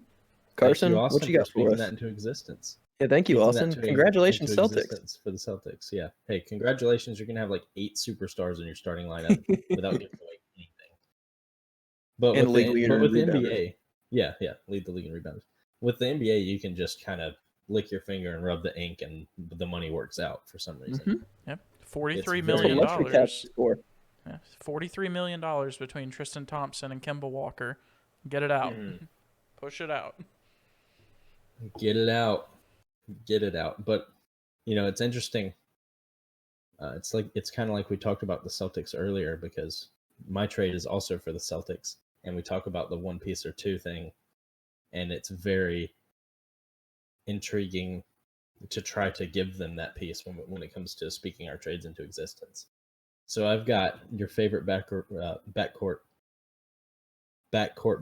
Carson, what you got for us? That into existence. Yeah, thank you, Austin. Congratulations, Celtics. For the Celtics, yeah. Hey, congratulations. You're going to have like 8 superstars in your starting lineup without giving away anything. But with the NBA, lead the league in rebounds. with the NBA, you can just kind of lick your finger and rub the ink, and the money works out for some reason. Mm-hmm. Yep, It's $43 very It's a million. luxury tax score. Yeah, $43 million between Tristan Thompson and Kemba Walker. Get it out. Push it out. Get it out. Get it out. But, it's interesting. It's kind of like we talked about the Celtics earlier, because my trade is also for the Celtics, and we talk about the one piece or two thing, and it's very intriguing to try to give them that piece when it comes to speaking our trades into existence. So I've got your favorite backcourt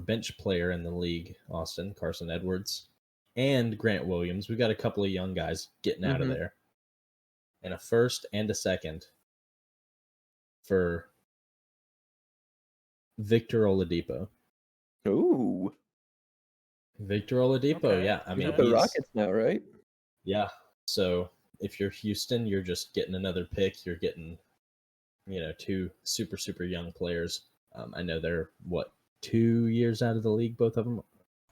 bench player in the league, Austin, Carson Edwards, and Grant Williams. We got a couple of young guys getting out of there, and a first and a second for Victor Oladipo. Ooh. Victor Oladipo, Okay. yeah. I He's mean, with the Rockets now, right? Yeah. So if you're Houston, you're just getting another pick. You're getting, two super, super young players. I know they're, 2 years out of the league, both of them?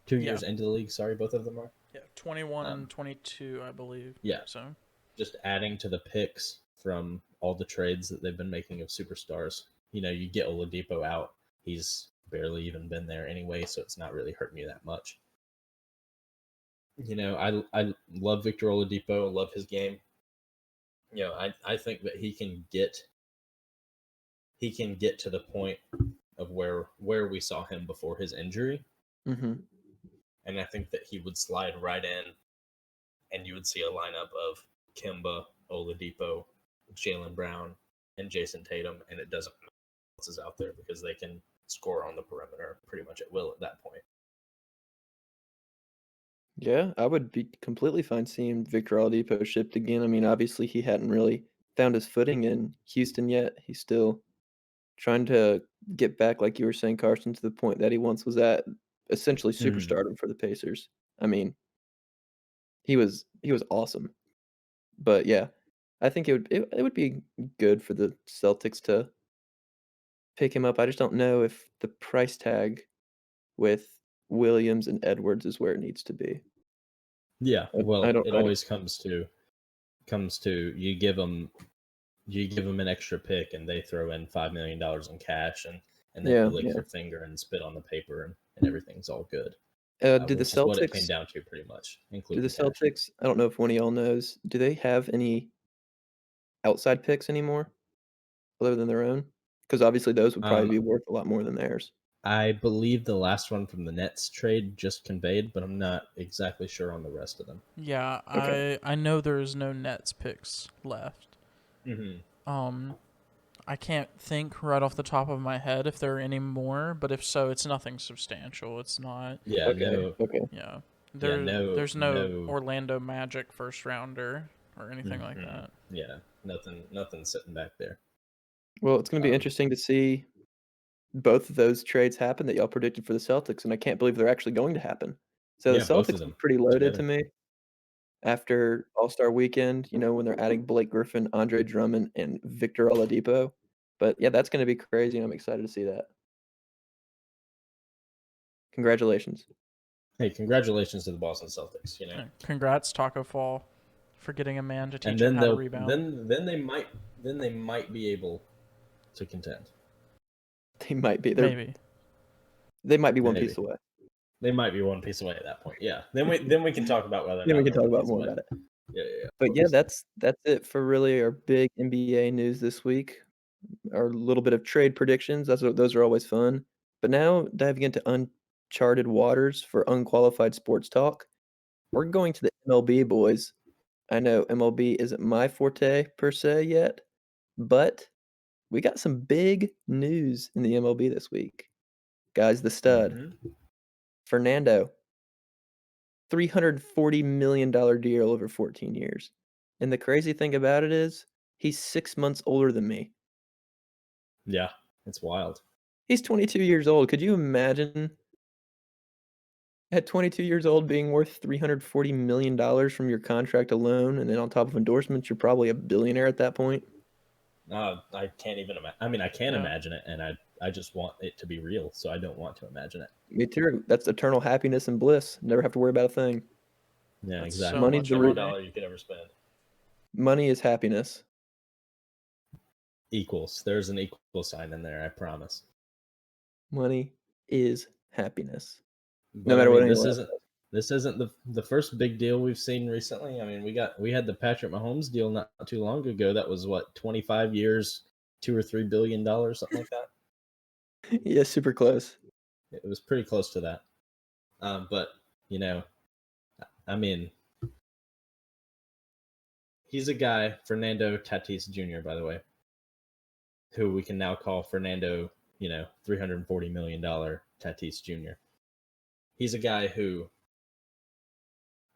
2 years into the league, sorry, both of them are? Yeah, 21 and 22, I believe. Yeah. So Just adding to the picks from all the trades that they've been making of superstars. You get Oladipo out. He's barely even been there anyway, so it's not really hurting you that much. I love Victor Oladipo. Love his game. I think that he can get to the point of where we saw him before his injury, and I think that he would slide right in, and you would see a lineup of Kemba, Oladipo, Jaylen Brown, and Jason Tatum, and it doesn't matter who else is out there because they can score on the perimeter pretty much at will at that point. Yeah, I would be completely fine seeing Victor Oladipo shipped again. I mean, obviously he hadn't really found his footing in Houston yet. He's still trying to get back, like you were saying, Carson, to the point that he once was at, essentially superstardom for the Pacers. I mean, he was awesome. But yeah, I think it would be good for the Celtics to pick him up. I just don't know if the price tag with Williams and Edwards is where it needs to be. Yeah, I well, don't. it always comes to you give them an extra pick, and they throw in $5 million in cash, and then Yeah, you lick yeah. your finger and spit on the paper, and everything's all good. Do the Which is what it came Celtics? down to, pretty much, Do including the cash. Celtics? I don't know if one of y'all knows. Do they have any outside picks anymore, other than their own? Because obviously those would probably be worth a lot more than theirs. I believe the last one from the Nets trade just conveyed, but I'm not exactly sure on the rest of them. yeah, Okay. I know there's no Nets picks left. Mm-hmm. I can't think right off the top of my head if there are any more, but if so, it's nothing substantial. It's not. Yeah, Okay. Okay. Yeah, no, there's no Orlando Magic first rounder or anything like that. Yeah, nothing sitting back there. Well, it's going to be interesting to see both of those trades happen that y'all predicted for the Celtics, and I can't believe they're actually going to happen. So the Yeah, both of Celtics them look pretty loaded together. to me after All-Star Weekend, when they're adding Blake Griffin, Andre Drummond, and Victor Oladipo. But yeah, that's going to be crazy, and I'm excited to see that. Congratulations. Hey, congratulations to the Boston Celtics. Congrats, Taco Fall, for getting a man to teach And him then how to rebound. then they might be able to contend. They might be. Maybe. They might be one piece away. They might be one piece away at that point. Yeah. Then we can talk about whether. Then we can talk about more about it. Yeah. But yeah, that's it for really our big NBA news this week. Our little bit of trade predictions. Those are always fun. But now diving into uncharted waters for unqualified sports talk. We're going to the MLB, boys. I know MLB isn't my forte per se yet, but we got some big news in the MLB this week. Guys, the stud, Fernando, $340 million deal over 14 years. And the crazy thing about it is he's 6 months older than me. Yeah, it's wild. He's 22 years old. Could you imagine at 22 years old being worth $340 million from your contract alone, and then on top of endorsements, you're probably a billionaire at that point? I can't even imagine. I mean, I can Yeah. imagine it, and I just want it to be real, so I don't want to imagine it. Me too. That's eternal happiness and bliss. Never have to worry about a thing. Yeah, That's exactly. so Money's much the Every root. money. dollar you could ever spend Money is happiness. equals. There's an equal sign in there, I promise. Money is happiness. No But I matter what mean, anyone else. this isn't the first big deal we've seen recently. I mean, we had the Patrick Mahomes deal not too long ago. That was what, 25 years, $2 or $3 billion, something like that. Yeah, super close. It was pretty close to that. But you know, I mean, he's a guy, Fernando Tatis Jr., by the way, who we can now call Fernando, $340 million Tatis Jr. He's a guy who,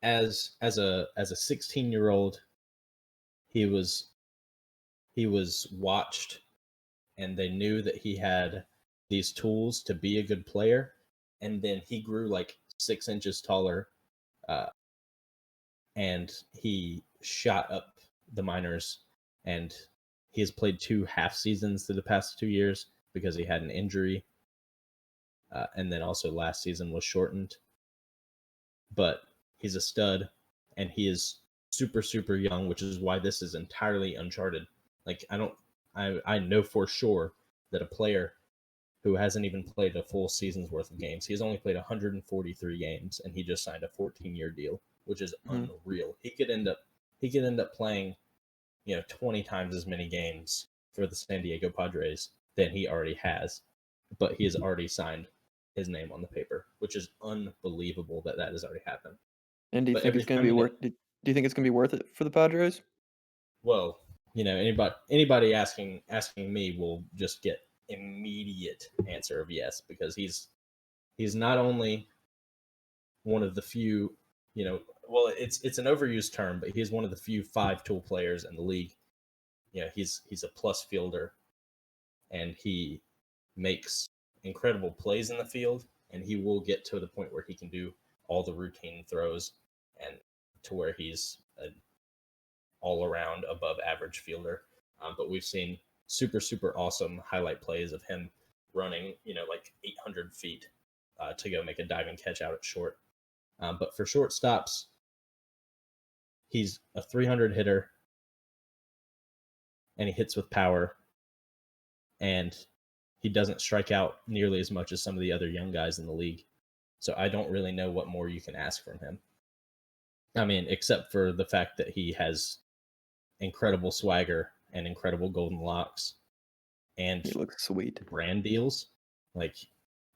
as a 16-year-old, he was watched, and they knew that he had these tools to be a good player, and then he grew like 6 inches taller, uh, and he shot up the minors, and he has played 2 half seasons through the past 2 years because he had an injury, and then also last season was shortened. But he's a stud, and he is super super young, which is why this is entirely uncharted. Like I know for sure that a player who hasn't even played a full season's worth of games, he's only played 143 games, and he just signed a 14-year deal, which is unreal. He could end up playing 20 times as many games for the San Diego Padres than he already has, but he has already signed his name on the paper, which is unbelievable that has already happened. And do you But think every it's going to time be worth? Do you think it's going to be worth it for the Padres? well, anybody asking me will just get immediate answer of yes, because he's not only one of the few, well, it's an overused term, but he's one of the few 5-tool players in the league. He's a plus fielder, and he makes incredible plays in the field, and he will get to the point where he can do all the routine throws, and to where he's an all around above average fielder. But we've seen super super awesome highlight plays of him running, like 800 feet to go make a diving catch out at short. But for shortstops, he's a 300 hitter, and he hits with power, and he doesn't strike out nearly as much as some of the other young guys in the league. So I don't really know what more you can ask from him. I mean, except for the fact that he has incredible swagger and incredible golden locks and He looks sweet. brand deals. Like,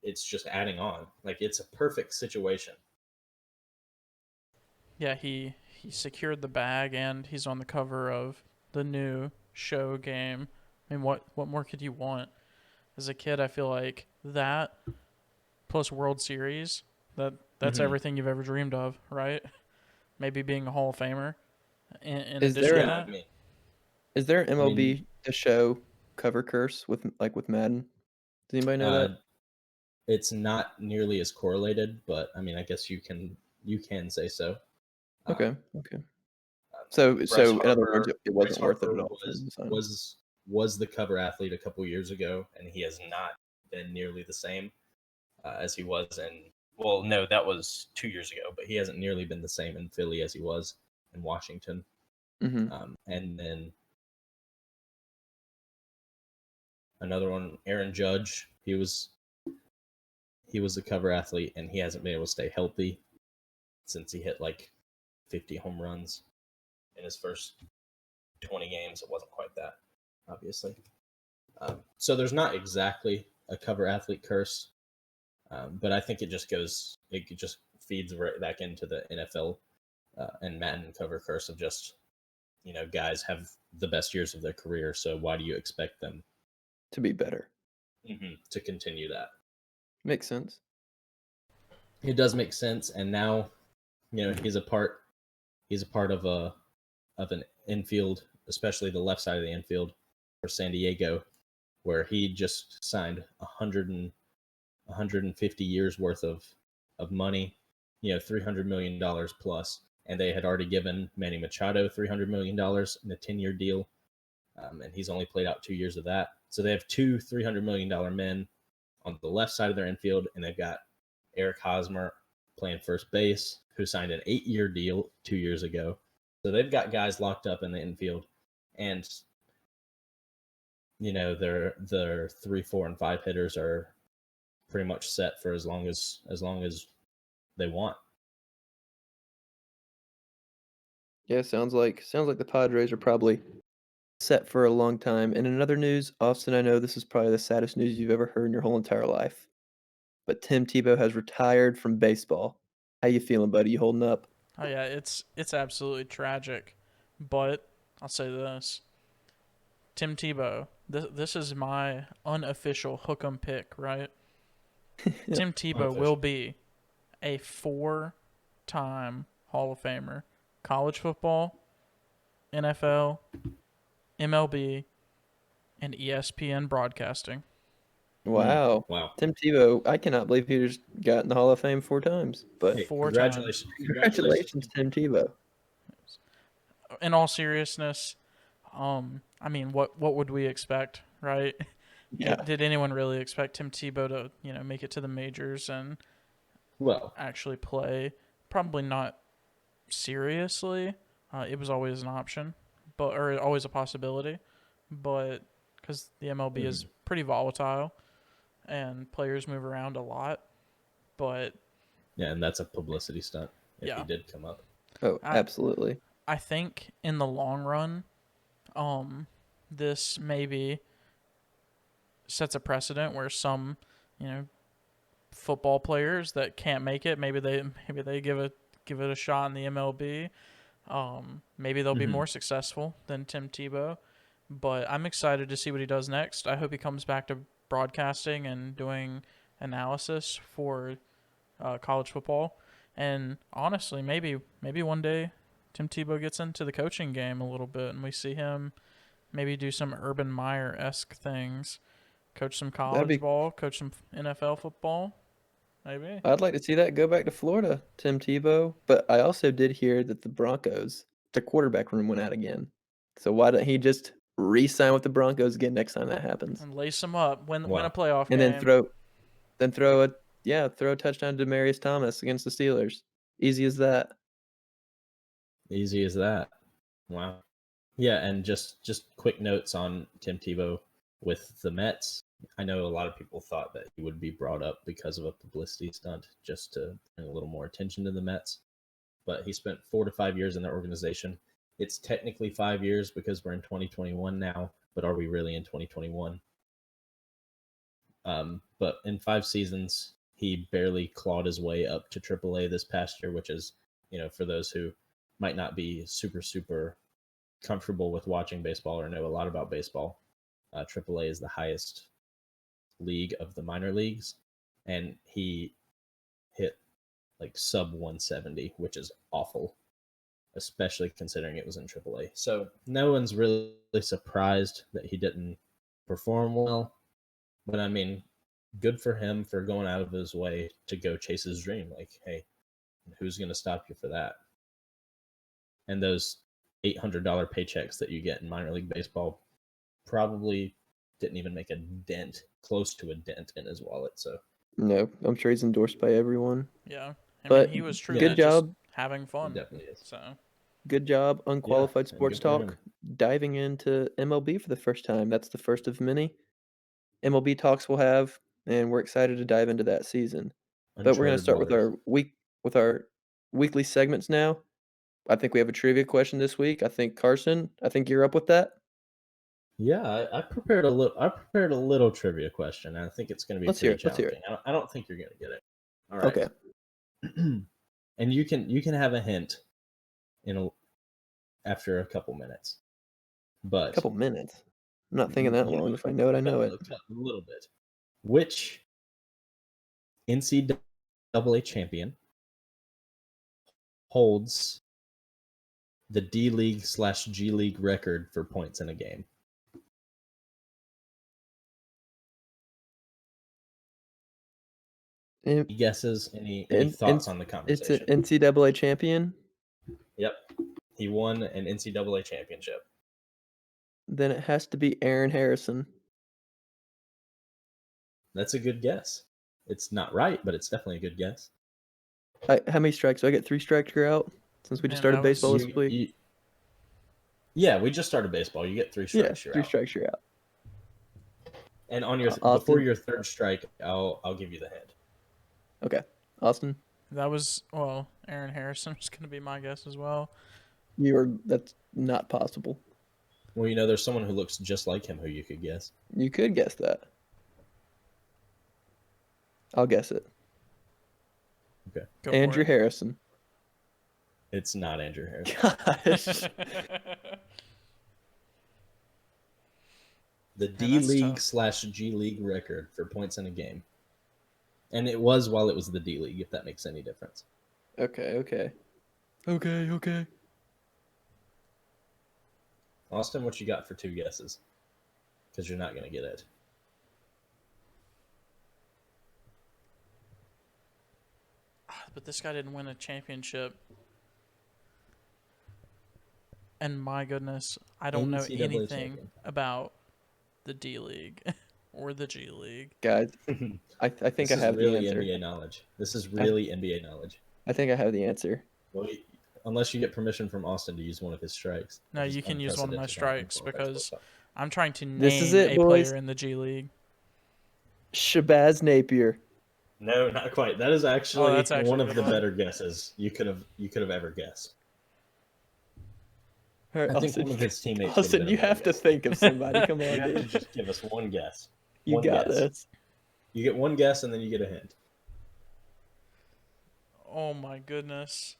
it's just adding on. Like, it's a perfect situation. Yeah, he secured the bag, and he's on the cover of the new show game. I mean, what more could you want? As a kid, I feel like that plus World Series, that's everything you've ever dreamed of, right? Maybe being a Hall of Famer. In Is addition there to Yeah, that, is there an I mean, MLB The Show cover curse with Madden? Does anybody know uh, that? it's not nearly as correlated, but I mean, I guess you can say so. Um, Okay. Okay. So in other words, it Bryce wasn't worth it Harper at all for him to sign. was the cover athlete a couple years ago, and he has not been nearly the same as he was in. Well, no, that was 2 years ago, but he hasn't nearly been the same in Philly as he was in Washington. Mm-hmm. And then another one, Aaron Judge. He was the cover athlete, and he hasn't been able to stay healthy since he hit like 50 home runs in his first 20 games. It wasn't quite that, obviously. So there's not exactly a cover athlete curse, but I think it just feeds right back into the NFL and Madden cover curse of just, guys have the best years of their career. So why do you expect them To be better. to continue that? Makes sense. It does make sense. And now, he's a part of an infield, especially the left side of the infield for San Diego, where he just signed 150 years worth of money, $300 million plus, and they had already given Manny Machado $300 million in a 10-year deal. and he's only played out 2 years of that. So they have two $300 million men on the left side of their infield, and they've got Eric Hosmer playing first base, who signed an 8-year deal 2 years ago. So they've got guys locked up in the infield, and their 3, 4, and 5 hitters are pretty much set for as long as they want. Yeah, sounds like the Padres are probably set for a long time. And in other news, Austin, I know this is probably the saddest news you've ever heard in your whole entire life, but Tim Tebow has retired from baseball. How you feeling, buddy? You holding up? Oh yeah, it's absolutely tragic, but I'll say this: Tim Tebow. This is my unofficial hook'em pick, right? Tim Tebow will be a 4-time Hall of Famer. College football, NFL, MLB, and ESPN broadcasting. Wow. Wow. Tim Tebow, I cannot believe he just got in the Hall of Fame 4 times. But Hey, 4 congratulations. times. congratulations, Tim Tebow. In all seriousness, I mean, what would we expect, right? Yeah. Did anyone really expect Tim Tebow to make it to the majors and actually play? Probably not seriously. It was always an option, or always a possibility, but because the MLB is pretty volatile and players move around a lot, but yeah, and that's a publicity stunt if yeah, he did come up. Oh, absolutely. I think in the long run, this maybe sets a precedent where some, football players that can't make it, maybe they give it a shot in the MLB. Maybe they'll be more successful than Tim Tebow, but I'm excited to see what he does next. I hope he comes back to broadcasting and doing analysis for college football. And honestly, maybe one day Tim Tebow gets into the coaching game a little bit, and we see him maybe do some Urban Meyer-esque things, coach some college ball, coach some NFL football. Maybe. I'd like to see that go back to Florida, Tim Tebow. But I also did hear that the Broncos, the quarterback room went out again. So why don't he just re-sign with the Broncos again next time that happens? And lace him up, win a playoff and game. then throw a touchdown to Demarius Thomas against the Steelers. Easy as that. Easy as that. Wow. Yeah, and just quick notes on Tim Tebow with the Mets. I know a lot of people thought that he would be brought up because of a publicity stunt just to bring a little more attention to the Mets. But he spent 4 to 5 years in their organization. It's technically 5 years because we're in 2021 now, but are we really in 2021? But in 5 seasons, he barely clawed his way up to AAA this past year, which is, for those who might not be super comfortable with watching baseball or know a lot about baseball, AAA is the highest league of the minor leagues, and he hit like sub 170, which is awful, especially considering it was in AAA. So no one's really surprised that he didn't perform well, but I mean, good for him for going out of his way to go chase his dream. Like, hey, who's going to stop you for that? And those $800 paychecks that you get in minor league baseball probably didn't even make a dent, close to a dent in his wallet. So no, I'm sure he's endorsed by everyone. Yeah, but he was truly good job, just having fun. He definitely is. So good job, Unqualified Sports Talk, him. diving into MLB for the first time. That's the first of many MLB talks we'll have, and we're excited to dive into that season. But we're going to start with our weekly segments now. I think we have a trivia question this week. I think Carson, you're up with that. Yeah, I prepared a little trivia question. I think it's going to be pretty challenging. Let's hear it. I don't think you're going to get it. All right. Okay. And you can have a hint after a couple minutes. But a couple minutes. I'm not thinking that long. If I know it, I know it. A little bit. Which NCAA champion holds the D-League/G League record for points in a game? Any guesses? Any thoughts on the conversation? It's an NCAA champion? Yep. He won an NCAA championship. Then it has to be Aaron Harrison. That's a good guess. It's not right, but it's definitely a good guess. How many strikes? Do I get 3 strikes or out? Since we just started baseball this week. Yeah, we just started baseball. You get 3 strikes. Yeah, 3 strikes you're out. And on your before your 3rd strike, I'll give you the hint. Okay, Austin. Aaron Harrison was going to be my guess as well. That's not possible. Well, there's someone who looks just like him who you could guess. You could guess that. I'll guess it. Okay. Andrew Harrison. It's not Andrew Harrison. Gosh. The D-League/G League record for points in a game. And it was while it was the D-League, if that makes any difference. Okay. Austin, what you got for 2 guesses? Because you're not going to get it. But this guy didn't win a championship. And my goodness, I don't know anything about the D-League or the G League. Guys, I think I have the answer. NBA knowledge. This is really NBA knowledge. I think I have the answer. Well, unless you get permission from Austin to use one of his strikes. No, you can use one of my strikes because I'm trying to name a player in the G League. Shabazz Napier. No, not quite. That is actually, one of the one. better guesses you could have ever guessed. Right, I think one of his teammates. Austin, you have to think of somebody. Come on, you have dude. to just give us one guess. You got this. You get one guess and then you get a hint. Oh my goodness.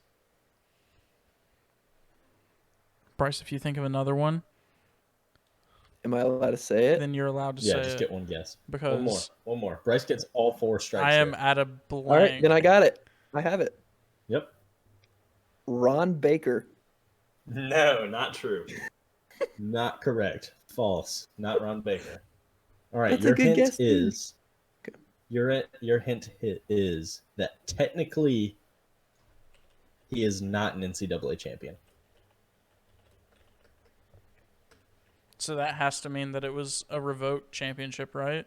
Bryce, if you think of another one. Am I allowed to say it? Then you're allowed to say it. Yeah, just get one guess. Because one more. Bryce gets all 4 strikes. I am at a blank. All right, then I got it. I have it. Yep. Ron Baker. No, not true. Not correct. False. Not Ron Baker. All right, That's your hint is your hint is that technically he is not an NCAA champion. So that has to mean that it was a revoked championship, right?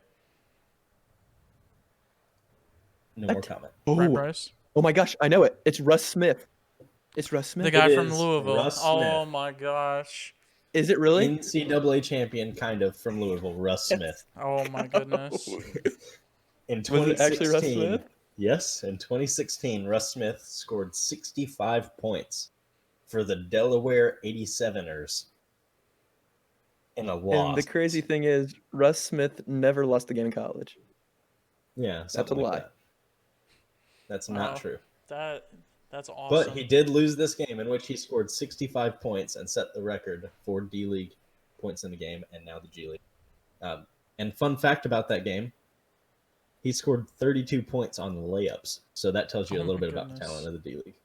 No more comment. Right, Bryce? Oh my gosh, I know it. It's Russ Smith. It's Russ Smith. The guy from Louisville. Russ Oh Smith. my gosh. Is it really? NCAA champion, kind of, from Louisville, Russ Smith. Oh my goodness. In 2016, Was it actually Russ Smith? Yes, in 2016, Russ Smith scored 65 points for the Delaware 87ers in a loss. And the crazy thing is, Russ Smith never lost a game in college. Yeah, that's a lie. That's not true. That's awesome. But he did lose this game in which he scored 65 points and set the record for D-League points in the game and now the G League. And fun fact about that game, he scored 32 points on layups. So that tells you a little bit about the talent of the D-League.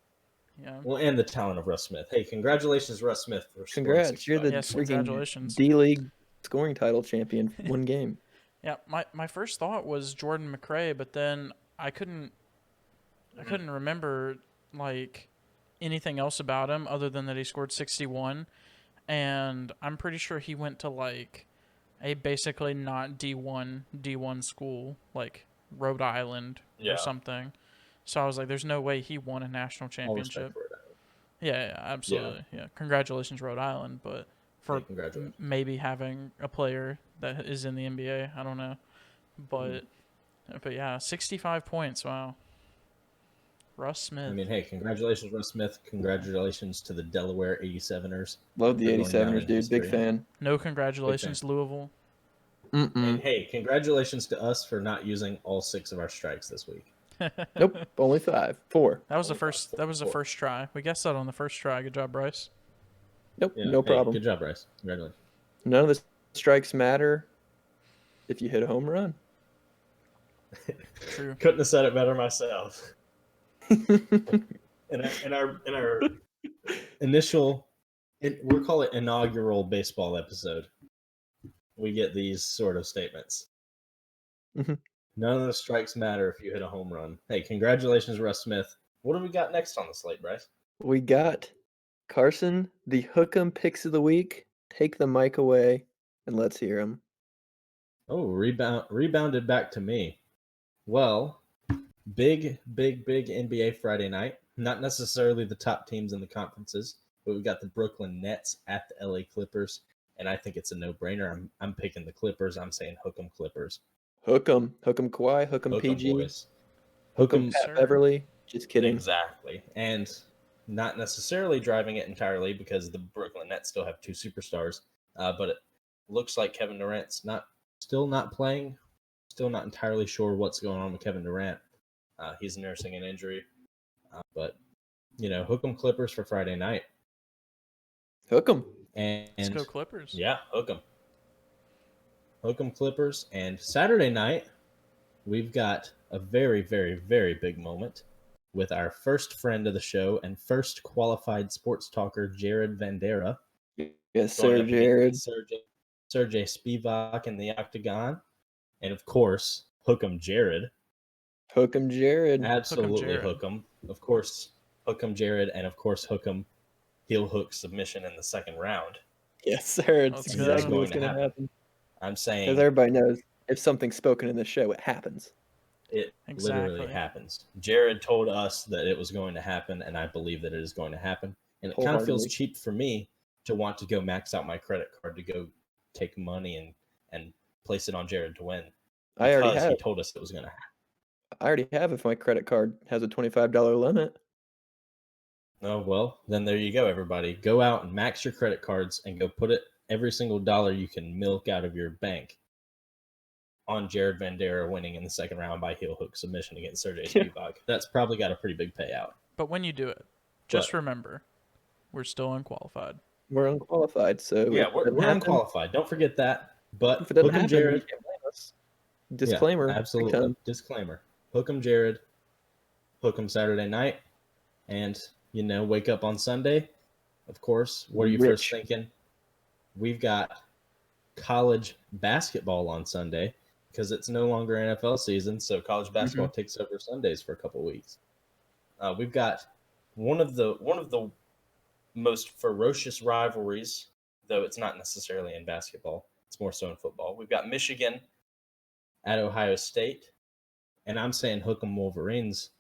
Yeah. Well, and the talent of Russ Smith. Hey, congratulations, Russ Smith. For Congrats. You're the congratulations. D-League scoring title champion. One game. Yeah, my first thought was Jordan McRae, but then I couldn't remember like anything else about him other than that he scored 61, and I'm pretty sure he went to like a basically not D1 school like Rhode Island or something. So I was like, there's no way he won a national championship. Yeah, absolutely. Yeah. Congratulations, Rhode Island, but for maybe having a player that is in the NBA, I don't know. But yeah, 65 points. Wow. Russ Smith. I mean, hey, congratulations, Russ Smith. Congratulations to the Delaware 87ers. Love the 87ers, dude. Big fan. No congratulations, Louisville. And hey, congratulations to us for not using all 6 of our strikes this week. Nope, only 5. 4. That was the first. That was the first try. We guessed that on the first try. Good job, Bryce. Nope, no problem. Good job, Bryce. Congratulations. None of the strikes matter if you hit a home run. True. Couldn't have said it better myself. in our initial, we'll call it inaugural baseball episode, we get these sort of statements. None of the strikes matter if you hit a home run. Hey, congratulations, Russ Smith. What do we got next on the slate, Bryce? We got Carson, the Hook'em Picks of the Week, take the mic away and let's hear him. Oh, rebounded back to me. Well, big NBA Friday night. Not necessarily the top teams in the conferences, but we got the Brooklyn Nets at the LA Clippers, and I think it's a no-brainer. I'm picking the Clippers. I'm saying hook 'em Clippers. Hook 'em Kawhi, hook 'em Hook 'em PG, boys. hook Hook 'em 'em Yes, Pat sir. Beverly. Just kidding. exactly, and not necessarily driving it entirely because the Brooklyn Nets still have two superstars, but it looks like Kevin Durant's still not playing. Still not entirely sure what's going on with Kevin Durant. He's nursing an injury, but hook 'em Clippers for Friday night. Hook 'em. And Let's go Clippers. yeah, hook 'em. Hook 'em Clippers. And Saturday night, we've got a very, very, very big moment with our first friend of the show and first qualified sports talker, Jared Vandera. Yes, Going sir, up Jared. against Sergey Spivak in the octagon. And of course, hook 'em Jared. Hook 'em Jared. Absolutely Jared. hook 'em. Of course, hook 'em Jared. And of course, hook 'em heel hook submission in the second round. Yes, sir. It's Let's exactly go. what's going to happen. I'm As saying everybody knows, if something's spoken in the show, it happens. it literally Exactly. happens. Jared told us that it was going to happen, and I believe that it is going to happen. And it kind of feels Wholeheartedly. cheap for me to want to go max out my credit card to go take money and place it on Jared to win I already because he have. told us it was going to happen. I already have if my credit card has a $25 limit. Oh, well, then there you go, everybody. Go out and max your credit cards and go put it every single dollar you can milk out of your bank on Jared Vandera winning in the second round by heel hook submission against Sergey Spivak. That's probably got a pretty big payout. But when you do it, just remember, we're still unqualified. We're unqualified, so Yeah, if it we're doesn't happen, unqualified. Don't forget that. But if it doesn't hook 'em happen, you Jared. can't blame us. Disclaimer. Yeah, big absolutely. time. Disclaimer. Hook 'em Jared. Hook 'em Saturday night. And, wake up on Sunday. Of course, what are you first thinking? We've got college basketball on Sunday because it's no longer NFL season, so college basketball takes over Sundays for a couple weeks. We've got one of the most ferocious rivalries, though it's not necessarily in basketball. It's more so in football. We've got Michigan at Ohio State, and I'm saying hook 'em Wolverines.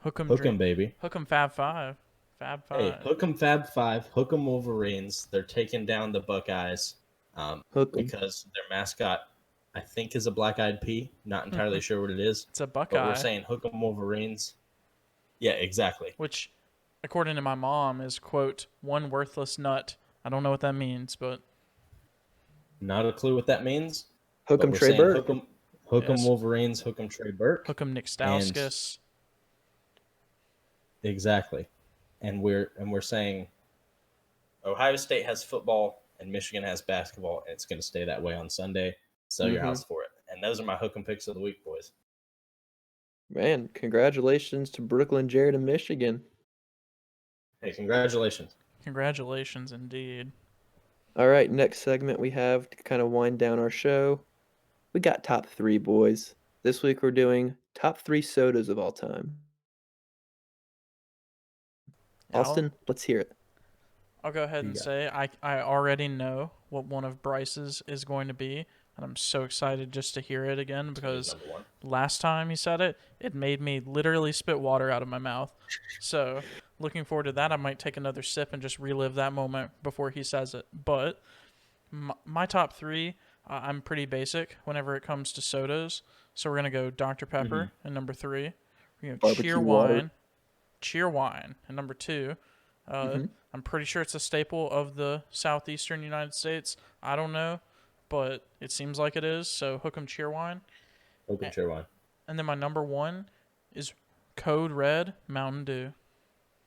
Hook 'em, Hook 'em, baby. Hook 'em Fab Five. Fab Five. Hey, hook 'em Fab Five. Hook 'em Wolverines. They're taking down the Buckeyes because their mascot, I think, is a black-eyed pea. Not entirely sure what it is. It's a Buckeye. But we're saying hook 'em Wolverines. Yeah, exactly. Which, according to my mom, is, quote, one worthless nut. I don't know what that means, but... Not a clue what that means. Hook 'em we're Trey saying Burke. Hook 'em Wolverines, hook 'em Trey Burke. Hook 'em Nick Stauskas. Exactly. And we're saying Ohio State has football and Michigan has basketball, and it's going to stay that way on Sunday. Sell your house for it. And those are my hook 'em picks of the week, boys. Man, congratulations to Brooklyn, Jared, and Michigan. Hey, congratulations. Congratulations, indeed. All right, next segment we have to kind of wind down our show. We got top 3, boys. This week we're doing top 3 sodas of all time. Yeah, Austin, let's hear it. I'll go ahead and say I already know what one of Bryce's is going to be, and I'm so excited just to hear it again because last time he said it, it made me literally spit water out of my mouth. So looking forward to that. I might take another sip and just relive that moment before he says it. But my top 3, I'm pretty basic whenever it comes to sodas. So we're going to go Dr. Pepper at number 3. We're going to Cheer Wine at number 2. I'm pretty sure it's a staple of the southeastern United States. I don't know, but it seems like it is. So hook 'em Cheer Wine. Hook 'em Cheer Wine. And then my number 1 is Code Red Mountain Dew.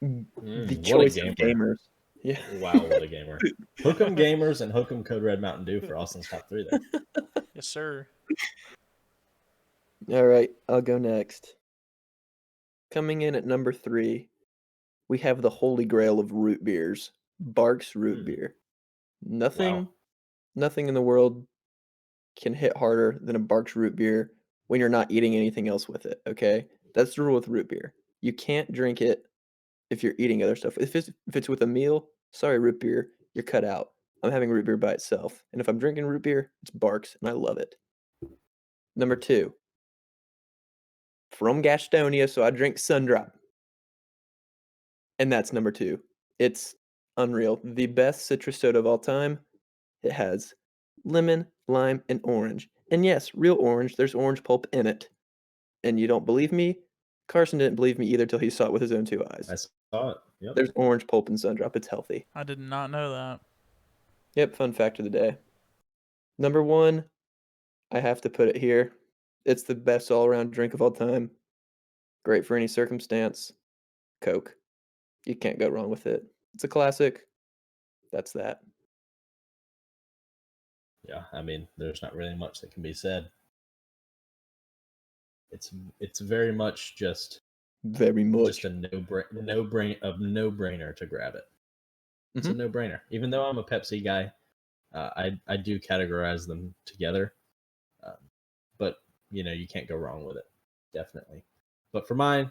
The choice of gamers. Yeah. Wow, what a gamer. Hook 'em Gamers and hook 'em Code Red Mountain Dew for Austin's top 3 there. Yes, sir. All right, I'll go next. Coming in at number 3, we have the holy grail of root beers, Barks Root Beer. Nothing in the world can hit harder than a Barks Root Beer when you're not eating anything else with it, okay? That's the rule with root beer. You can't drink it if you're eating other stuff. If it's with a meal, sorry, root beer, you're cut out. I'm having root beer by itself. And if I'm drinking root beer, it's Barks, and I love it. Number 2, from Gastonia, so I drink Sundrop. And that's number 2. It's unreal. The best citrus soda of all time. It has lemon, lime, and orange. And yes, real orange. There's orange pulp in it. And you don't believe me? Carson didn't believe me either till he saw it with his own 2 eyes. I saw it. Yep. There's orange pulp in Sundrop. It's healthy. I did not know that. Yep, fun fact of the day. Number 1, I have to put it here. It's the best all-around drink of all time. Great for any circumstance. Coke. You can't go wrong with it. It's a classic. That's that. Yeah, I mean, there's not really much that can be said. It's very much just Very much. just a no-brainer to grab it. It's a no-brainer. Even though I'm a Pepsi guy, I do categorize them together. But you can't go wrong with it, definitely. But for my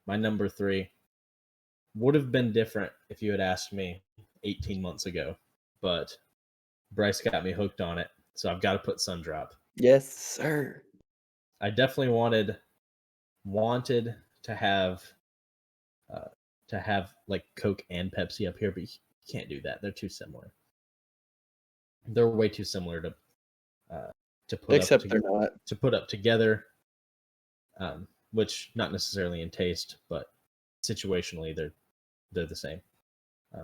number 3 would have been different if you had asked me 18 months ago. But Bryce got me hooked on it, so I've got to put Sundrop. Yes, sir. I definitely wanted to have like Coke and Pepsi up here, but you can't do that. They're too similar. They're way too similar to put Except up they're not. to put up together. Which not necessarily in taste, but situationally they're the same.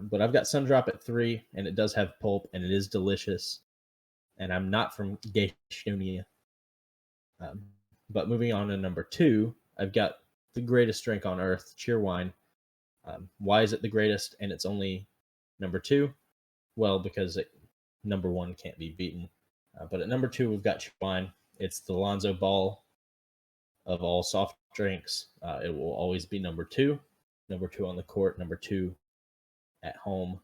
But I've got Sundrop at 3, and it does have pulp, and it is delicious. And I'm not from Gastonia. But moving on to number 2, I've got the greatest drink on earth, Cheerwine. Why is it the greatest and it's only number 2? Well, because number 1 can't be beaten. But at number 2, we've got Cheerwine. It's the Lonzo Ball of all soft drinks. It will always be number 2. Number 2 on the court, number 2 at home.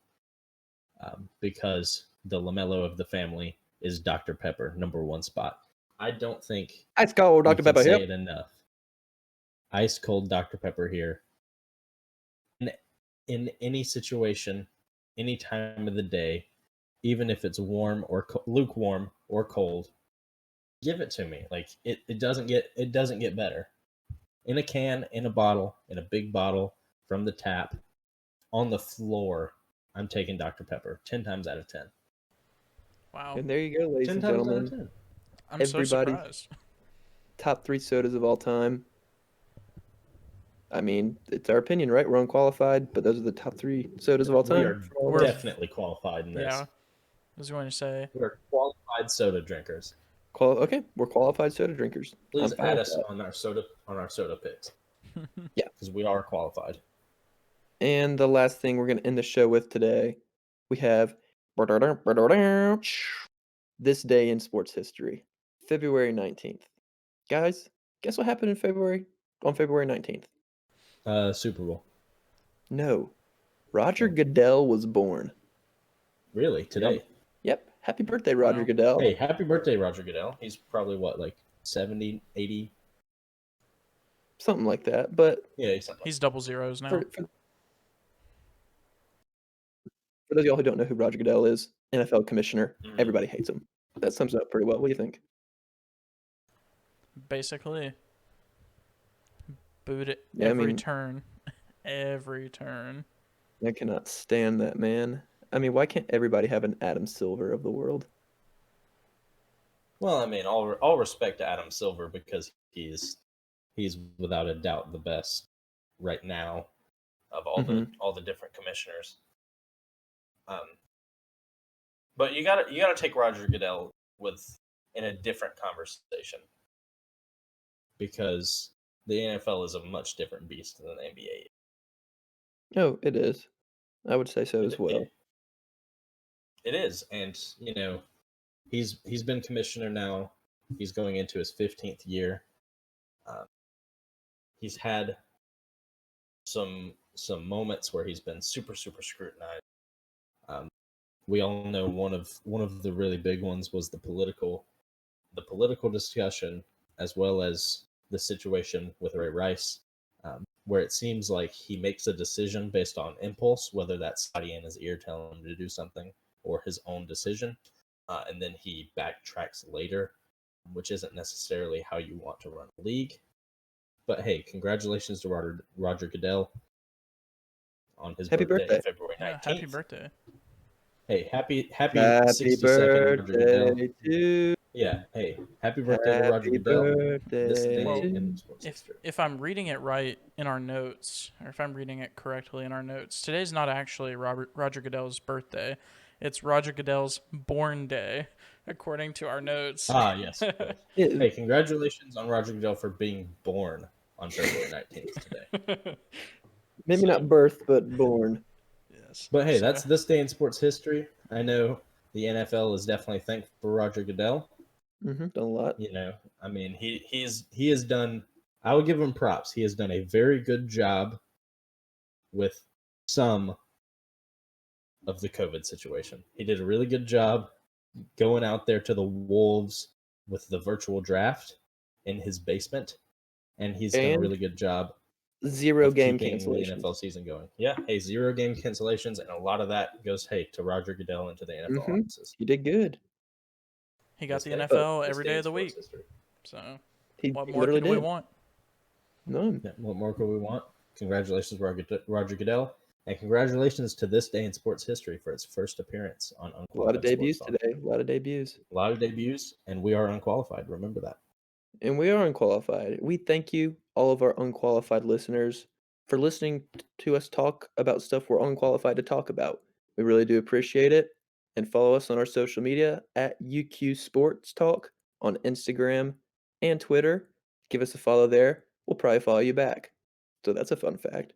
Because the LaMelo of the family is Dr. Pepper, number 1 spot. I don't think Ice cold Dr. Pepper. say Yep. it enough. Ice cold Dr. Pepper here. In any situation, any time of the day, even if it's warm or lukewarm or cold, give it to me. Like it doesn't get better. In a can, in a bottle, in a big bottle from the tap, on the floor, I'm taking Dr. Pepper 10 times out of 10. Wow. And there you go, ladies 10 and times out gentlemen. of 10. I'm Everybody. so surprised. Top 3 sodas of all time. I mean, it's our opinion, right? We're unqualified, but those are the top 3 sodas of all time. We are We're- definitely qualified in this. Yeah. I was going to say. We're qualified soda drinkers. Okay, we're qualified soda drinkers. Please I'm fine add with us that. on our soda picks. Yeah. Because we are qualified. And the last thing we're going to end the show with today, we have this day in sports history, February 19th. Guys, guess what happened on February 19th? Super Bowl. No. Roger Goodell was born. Really? Today? Yep. Happy birthday, Roger Wow. Goodell. Hey, happy birthday, Roger Goodell. He's probably what, like 70, 80? Something like that. But Yeah, He's double zeros now. for those of y'all who don't know who Roger Goodell is, NFL commissioner, Mhm. everybody hates him. That sums it up pretty well. What do you think? Basically. Boot it Yeah, I every mean- turn. Every turn. I cannot stand that man. I mean, why can't everybody have an Adam Silver of the world? Well, I mean, all respect to Adam Silver because he's without a doubt the best right now of all the different commissioners. But you gotta take Roger Goodell in a different conversation because the NFL is a much different beast than the NBA. Oh, it is. I would say so as well. It is, and he's been commissioner now. He's going into his 15th year. He's had some moments where he's been super scrutinized. We all know one of the really big ones was the political discussion, as well as the situation with Ray Rice. where it seems like he makes a decision based on impulse, whether that's somebody in his ear telling him to do something or his own decision, and then he backtracks later, which isn't necessarily how you want to run a league. But hey, congratulations to Roger Goodell on his Happy birthday, birthday. February 19th. Yeah, happy birthday. Hey, happy Happy 62nd Roger Goodell. birthday to Yeah, hey, happy birthday to Roger Happy Goodell. birthday This day Well, in sports If history. if I'm reading it right in our notes, or if I'm reading it correctly in our notes, today's not actually Roger Goodell's birthday. It's Roger Goodell's born day, according to our notes. Ah, yes, of course. Yeah, Hey, congratulations on Roger Goodell for being born on February 19th today. maybe So- not birth, but born. Yes. But hey, So- that's this day in sports history. I know the NFL is definitely thankful for Roger Goodell. Done a lot. You know, I mean, he has done. I would give him props. He has done a very good job with some of the COVID situation. He did a really good job going out there to the Wolves with the virtual draft in his basement, and he's done a And really good job zero of game keeping the cancellations. NFL season going. Yeah, hey, 0 game cancellations, and a lot of that goes to Roger Goodell and to the NFL offices. You did good. he got This the day- NFL this every day day in of the sports week. history. So He what more literally can we did. want? None. Yeah, what more could we want? Congratulations, Roger Goodell, and congratulations to this day in sports history for its first appearance on A lot of Unqualified debuts Sports Talk. today. A lot of debuts. A lot of debuts, and we are unqualified. Remember that. And we are unqualified. We thank you, all of our unqualified listeners, for listening to us talk about stuff we're unqualified to talk about. We really do appreciate it. And follow us on our social media at UQ Sports Talk on Instagram and Twitter. Give us a follow there. We'll probably follow you back. So that's a fun fact.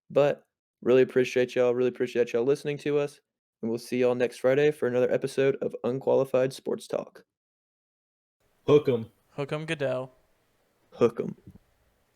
But really appreciate y'all. Really appreciate y'all listening to us. And we'll see y'all next Friday for another episode of Unqualified Sports Talk. Hook 'em. Hook 'em Goodell. Hook 'em.